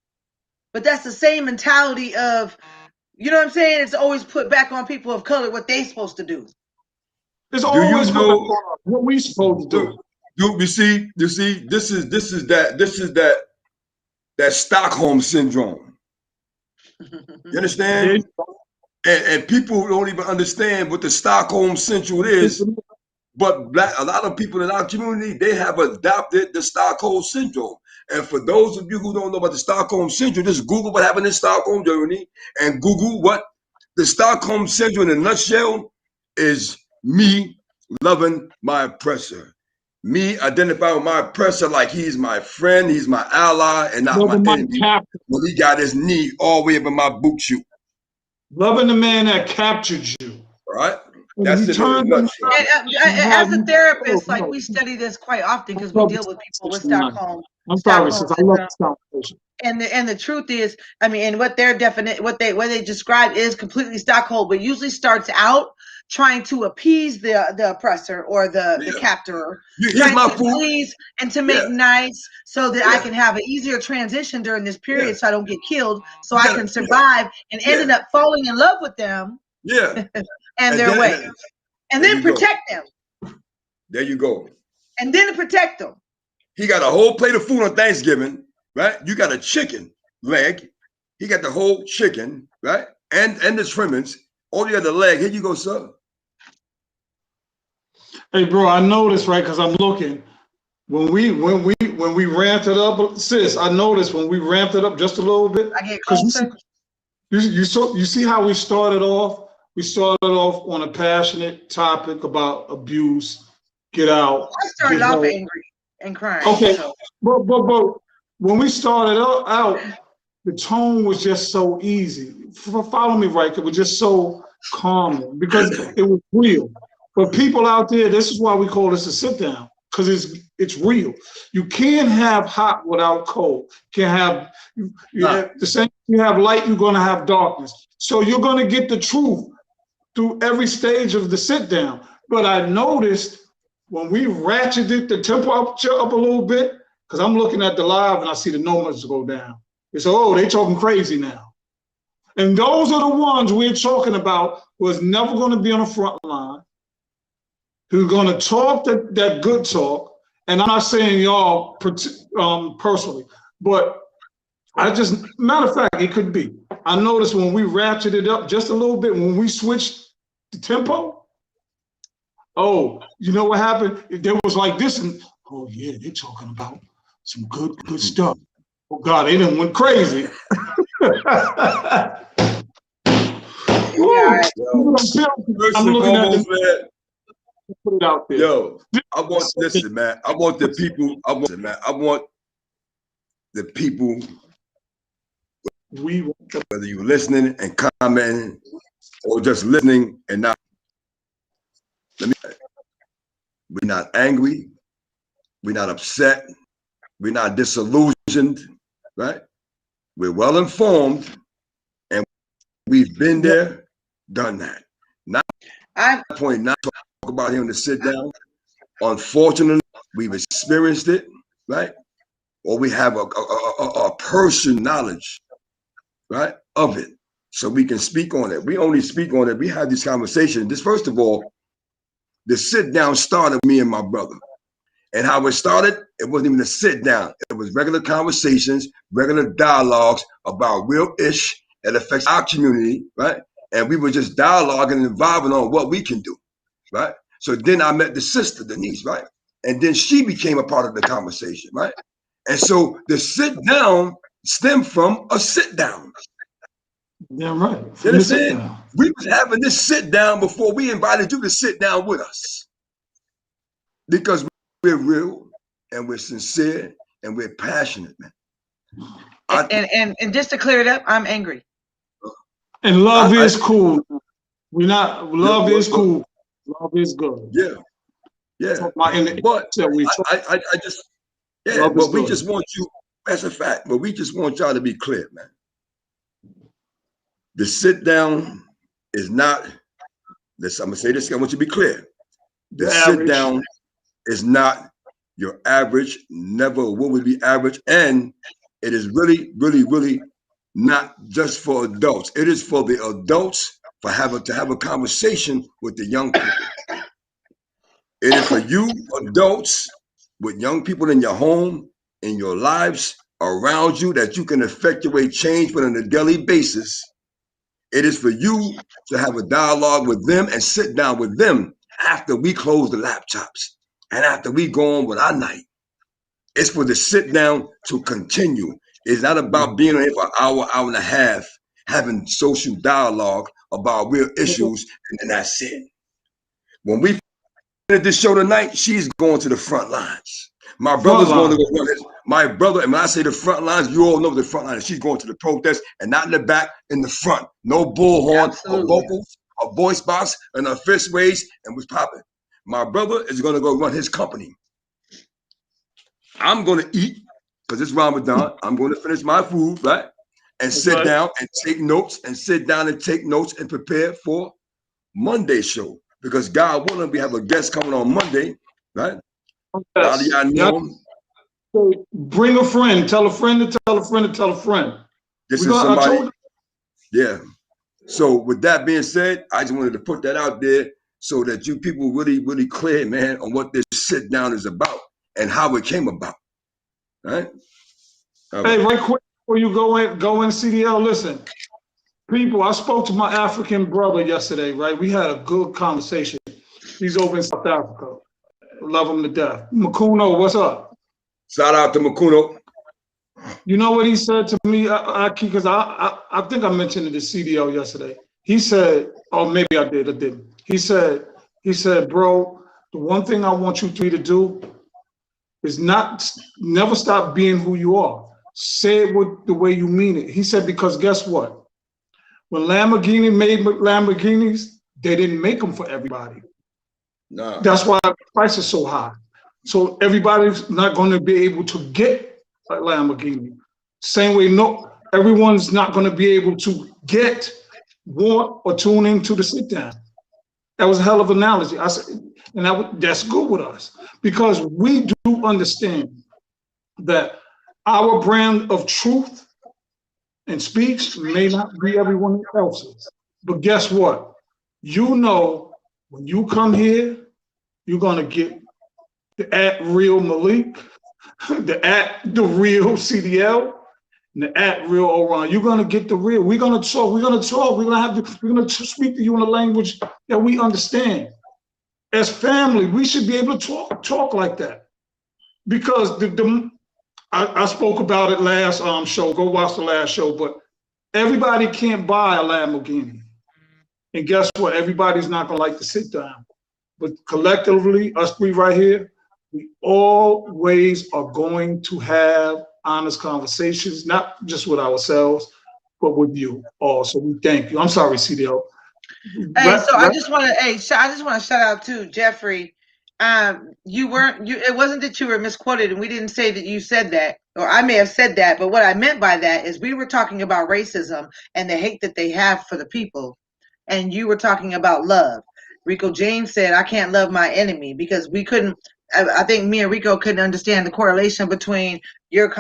But that's the same mentality of, you know what I'm saying? It's always put back on people of color what they supposed to do. It's always what we supposed to do. You see, this is that Stockholm syndrome. You understand? And people don't even understand what the Stockholm syndrome is. But a lot of people in our community, they have adopted the Stockholm syndrome. And for those of you who don't know about the Stockholm syndrome, just Google what happened in Stockholm, Germany, and Google what the Stockholm syndrome in a nutshell is: me loving my oppressor, me identifying with my oppressor like he's my friend, he's my ally, and not my enemy. When he got his knee all the way up in my boot shoe. Loving the man that captured you. Right? That's it. As a therapist, like we study this quite often because we deal with people with Stockholm. I'm sorry, since I love Stockholm. And the truth is, I mean, and what their what they describe is completely Stockholm, but usually starts out trying to appease the oppressor or the captor, trying to please and to make nice so that I can have an easier transition during this period, so I don't get killed, so I can survive, and ended up falling in love with them. And their ways, and then protect them. There you go. And then protect them. He got a whole plate of food on Thanksgiving, right? You got a chicken leg. He got the whole chicken, right? And the trimmings. All you got the leg. Here you go, sir. Hey, bro, I noticed, right? Because I'm looking. When we ramped it up, sis, I noticed when we ramped it up just a little bit. I get closer. You see how we started off? We started off on a passionate topic about abuse, get out. I started off angry and crying. Okay, but when we started out, the tone was just so easy. Follow me, right? It was just so calmly because it was real. But people out there, this is why we call this a sit down, because it's real. You can't have hot without cold. You can't have you have the same. You have light, you're gonna have darkness. So you're gonna get the truth through every stage of the sit down. But I noticed when we ratcheted the tempo up a little bit, because I'm looking at the live and I see the numbers go down. It's they talking crazy now. And those are the ones we're talking about was never going to be on the front line, who's going to talk that good talk. And I'm not saying y'all personally, but matter of fact, it could be. I noticed when we ratcheted it up just a little bit, when we switched the tempo, you know what happened? There was like this, and yeah, they're talking about some good stuff. Oh God, they done went crazy. I'm looking at the, put it out there. Yo, I want the people, whether you're listening and commenting or just listening and not, we're not angry, we're not upset, we're not disillusioned, right? We're well informed, and we've been there, done that. Not talk about him to sit down. Unfortunately, we've experienced it, right? Or we have a person knowledge, right, of it, so we can speak on it. We only speak on it. We have this conversation. First of all, the sit down started with me and my brother. And how it started, it wasn't even a sit down. It was regular conversations, regular dialogues about real ish that affects our community, right? And we were just dialoguing and vibing on what we can do, right? So then I met the sister, Denise, right? And then she became a part of the conversation, right? And so the sit down stemmed from a sit down. Yeah, right. You understand? We was having this sit down before we invited you to sit down with us, because we're real and we're sincere and we're passionate, man. And just to clear it up, I'm angry. And love is cool. We're not. Love is cool. Love is good. Yeah, yeah. But we just want you. That's a fact. But we just want y'all to be clear, man. The sit down is not. I'm gonna say this. I want you to be clear. The sit down is not your average. Never will be average, and it is really, really, really not just for adults. It is for the adults to have a conversation with the young people. It is for you adults with young people in your home, in your lives, around you, that you can effectuate change on a daily basis. It is for you to have a dialogue with them and sit down with them after we close the laptops and after we go on with our night. It's for the sit down to continue. It's not about being on here for an hour, hour and a half, having social dialogue about real issues, and then that's it. When we finish this show tonight, she's going to the front lines. My brother's going to go run this. My brother, and when I say the front lines, you all know the front lines. She's going to the protest, and not in the back, in the front. No bullhorn, or vocals, a voice box, and a fist raised, and was popping. My brother is going to go run his company. I'm going to eat, because it's Ramadan. I'm going to finish my food, right? And sit down and take notes, and sit down and take notes and prepare for Monday's show. Because God willing, we have a guest coming on Monday, right? Yes. Bring a friend, tell a friend to tell a friend to tell a friend. This is somebody. Yeah. So with that being said, I just wanted to put that out there so that you people really, really clear, man, on what this sit down is about and how it came about. Right? Hey, right quick before you go in CDL, listen. People, I spoke to my African brother yesterday, right? We had a good conversation. He's over in South Africa. Love him to death. Makuno, what's up? Shout out to Makuno. You know what he said to me? Because I think I mentioned it to CDL yesterday. He said, or maybe I didn't. He said, bro, the one thing I want you three to do is never stop being who you are. Say it with the way you mean it. He said, because guess what? When Lamborghini made Lamborghinis, they didn't make them for everybody. No. That's why the price is so high. So everybody's not going to be able to get a Lamborghini. Same way, no, everyone's not going to be able to want or tune into the sit down. That was a hell of an analogy. I said, and that's good with us because we do understand that our brand of truth and speech may not be everyone else's. But guess what? You know, when you come here, you're going to get the @real Malik, the real CDL, and the @real Orion. You're going to get the real. We're going to talk. We're going to speak to you in a language that we understand. As family, we should be able to talk like that. Because I spoke about it last show. Go watch the last show. But everybody can't buy a Lamborghini. And guess what? Everybody's not going to like to sit down. But collectively, us three right here, we always are going to have honest conversations, not just with ourselves, but with you all. So we thank you. I'm sorry, CDL. Hey, so I just want to shout out to Jeffrey. It wasn't that you were misquoted, and we didn't say that you said that, or I may have said that, but what I meant by that is we were talking about racism and the hate that they have for the people, and you were talking about love. Rico James said, "I can't love my enemy," because we couldn't. I think me and Rico couldn't understand the correlation between your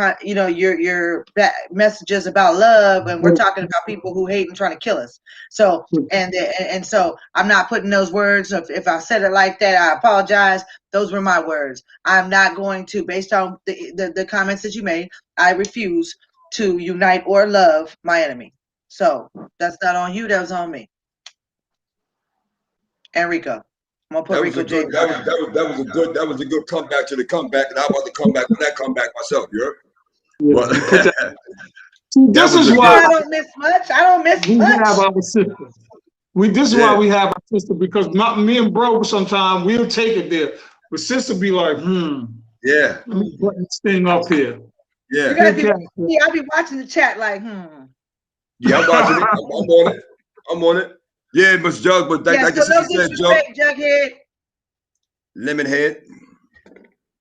messages about love, and we're talking about people who hate and trying to kill us. So and so I'm not putting those words. If I said it like that, I apologize. Those were my words. I'm not going to, based on the comments that you made, I refuse to unite or love my enemy. So that's not on you. That was on me. And Rico. I'm gonna put Rico James. That was a good comeback to the comeback, and I want to come back with that comeback myself. You heard? This is why I don't miss much. I don't miss we much. have our sister. This is why we have our sister, because me and bro sometimes we'll take it there, but sister be like, yeah, let me put this thing up here. Yeah, I'll be watching the chat like, Yeah, I'm watching it. I'm on it. Yeah, Miss Jug, but like so I said, Jughead. Lemonhead.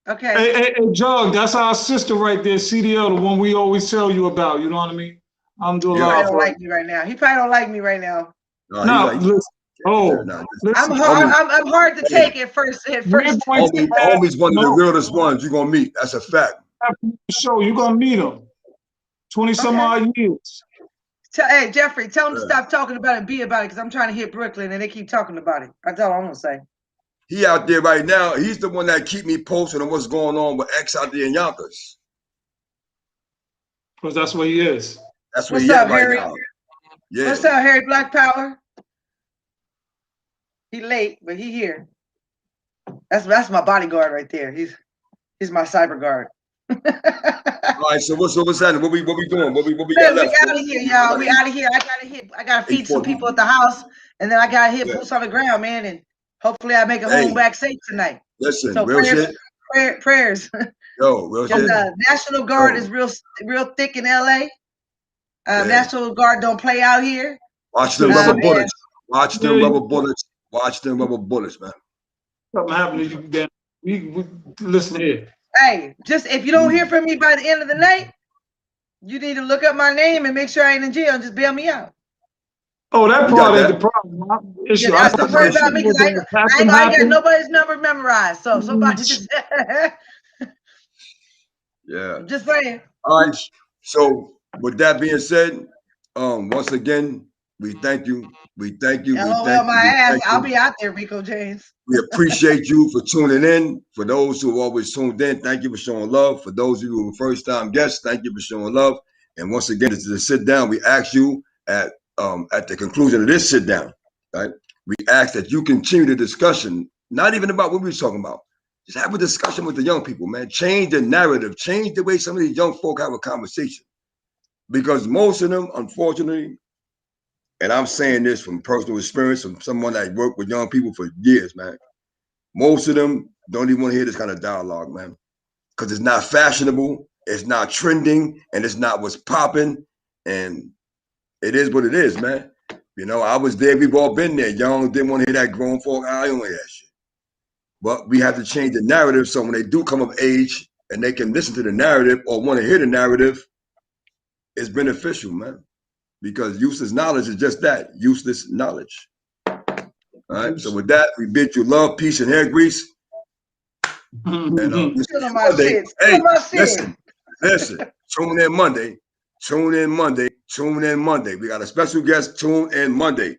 Okay. Hey, Jug, that's our sister right there, CDL, the one we always tell you about. You know what I mean? I'm doing He probably don't like me right now. He probably don't like me right now. Listen. I'm hard to take at first. Homie's one of the realest ones you're gonna meet. That's a fact. Show you're gonna meet him. 20-some odd years. Hey, Jeffrey, tell him to stop talking about it and be about it, because I'm trying to hit Brooklyn and they keep talking about it. That's all I'm gonna say. He out there right now. He's the one that keep me posted on what's going on with X out there in Yonkers. Because that's where he is. That's where he is right now. Yeah. What's up, Harry Black Power? He late, but he here. That's my bodyguard right there. He's my cyber guard. All right, so what's happening? What we doing? What we got left? We out of here, y'all. We out of here. I gotta feed some people at the house, and then I gotta hit boots on the ground, man. And hopefully I make it home back safe tonight. Listen, so real shit. Prayers. Yo, real shit. National Guard is real thick in LA. National Guard don't play out here. Watch them rubber bullets. Watch them rubber bullets. Watch them rubber bullets, man. Something happened to you, we listen here. Hey, just if you don't hear from me by the end of the night, you need to look up my name and make sure I ain't in jail and just bail me out. Oh, that part ain't the problem. Issue. Yeah, don't worry about me, because I ain't got nobody's number memorized. So somebody just just saying. All right. So with that being said, once again, we thank you. We thank you. I'll be out there, Rico James. We appreciate you for tuning in. For those who have always tuned in, thank you for showing love. For those of you who are first-time guests, thank you for showing love. And once again, this is a sit down. We ask you at the conclusion of this sit down, right? We ask that you continue the discussion, not even about what we were talking about. Just have a discussion with the young people, man. Change the narrative. Change the way some of these young folk have a conversation. Because most of them, unfortunately, and I'm saying this from personal experience, from someone that worked with young people for years, man. Most of them don't even want to hear this kind of dialogue, man. Because it's not fashionable, it's not trending, and it's not what's popping. And it is what it is, man. You know, I was there. We've all been there. Young didn't want to hear that grown folk. I don't want to hear that shit. But we have to change the narrative so when they do come of age and they can listen to the narrative or want to hear the narrative, it's beneficial, man. Because useless knowledge is just that, useless knowledge. All right. So with that, we bid you love, peace, and hair grease. And Monday, hey, listen. Tune in Monday. We got a special guest. Tune in Monday.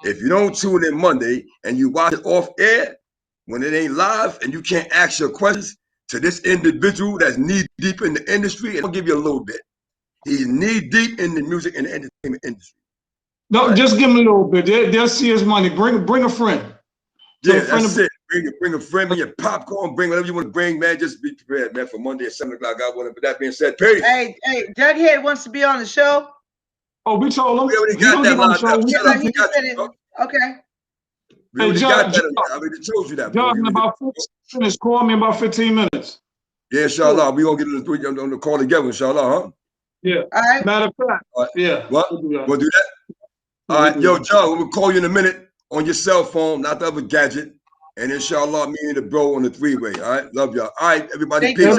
If you don't tune in Monday and you watch it off air when it ain't live and you can't ask your questions to this individual that's knee deep in the industry, and I'll give you a little bit. He's knee deep in the music and the entertainment industry. No, right? Just give him a little bit. They'll see his money. Bring a friend. Yeah, that's it. Bring a friend, bring your popcorn, bring whatever you want to bring, man. Just be prepared, man, for Monday at 7 o'clock. God willing. With that being said, peace. Hey, Jughead wants to be on the show. Oh, we told him. We already got that lined up. Okay. We already got that. I already told you that. Judge, in about 15 minutes. Call me in about 15 minutes. Yeah, inshallah. We're going to get on the call together, inshallah, huh? Yeah. All right. Matter of fact. Right. Yeah. What? We'll do that? All right. Yo, John, we'll call you in a minute on your cell phone, not the other gadget. And inshallah, me and the bro on the three-way. All right. Love y'all. All right, everybody. Peace.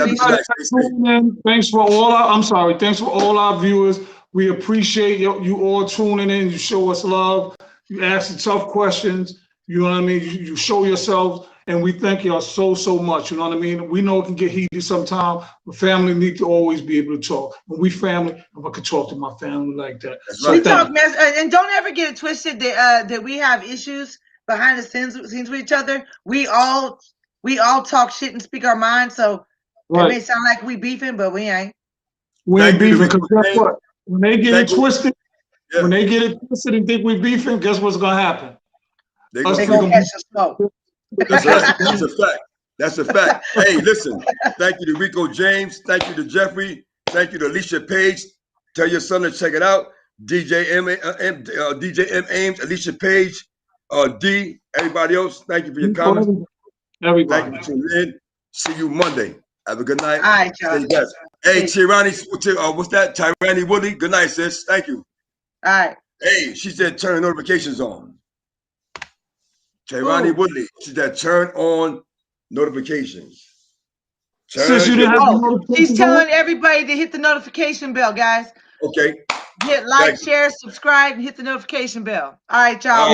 Thanks for all our viewers. We appreciate you all tuning in. You show us love. You ask the tough questions. You know what I mean? You show yourselves. And we thank y'all so much. You know what I mean? We know it can get heated sometimes, but family need to always be able to talk. When we family, if I could talk to my family like that. So we talk, man, and don't ever get it twisted that we have issues behind the scenes with each other. We all talk shit and speak our mind. So it may sound like we beefing, but we ain't. We ain't beefing because guess what? When they get it twisted, when they get it twisted and think we beefing, guess what's gonna happen? They gonna catch the smoke. That's a fact. That's a fact. Hey, listen. Thank you to Rico James. Thank you to Jeffrey. Thank you to Alicia Page. Tell your son to check it out. DJ M Ames, Alicia Page, D. Everybody else. Thank you for your comments. Everybody. Thank you for tuning in. See you Monday. Have a good night. All right, y'all. Stay blessed. Hey, Tirani, what's that? Tyrani Woodley. Good night, sis. Thank you. All right. Hey, she said turn notifications on. Tirani Woodley, she said turn on notifications. Since you didn't have she's telling everybody to hit the notification bell, guys. Okay. Hit like, share, subscribe, and hit the notification bell. All right, y'all.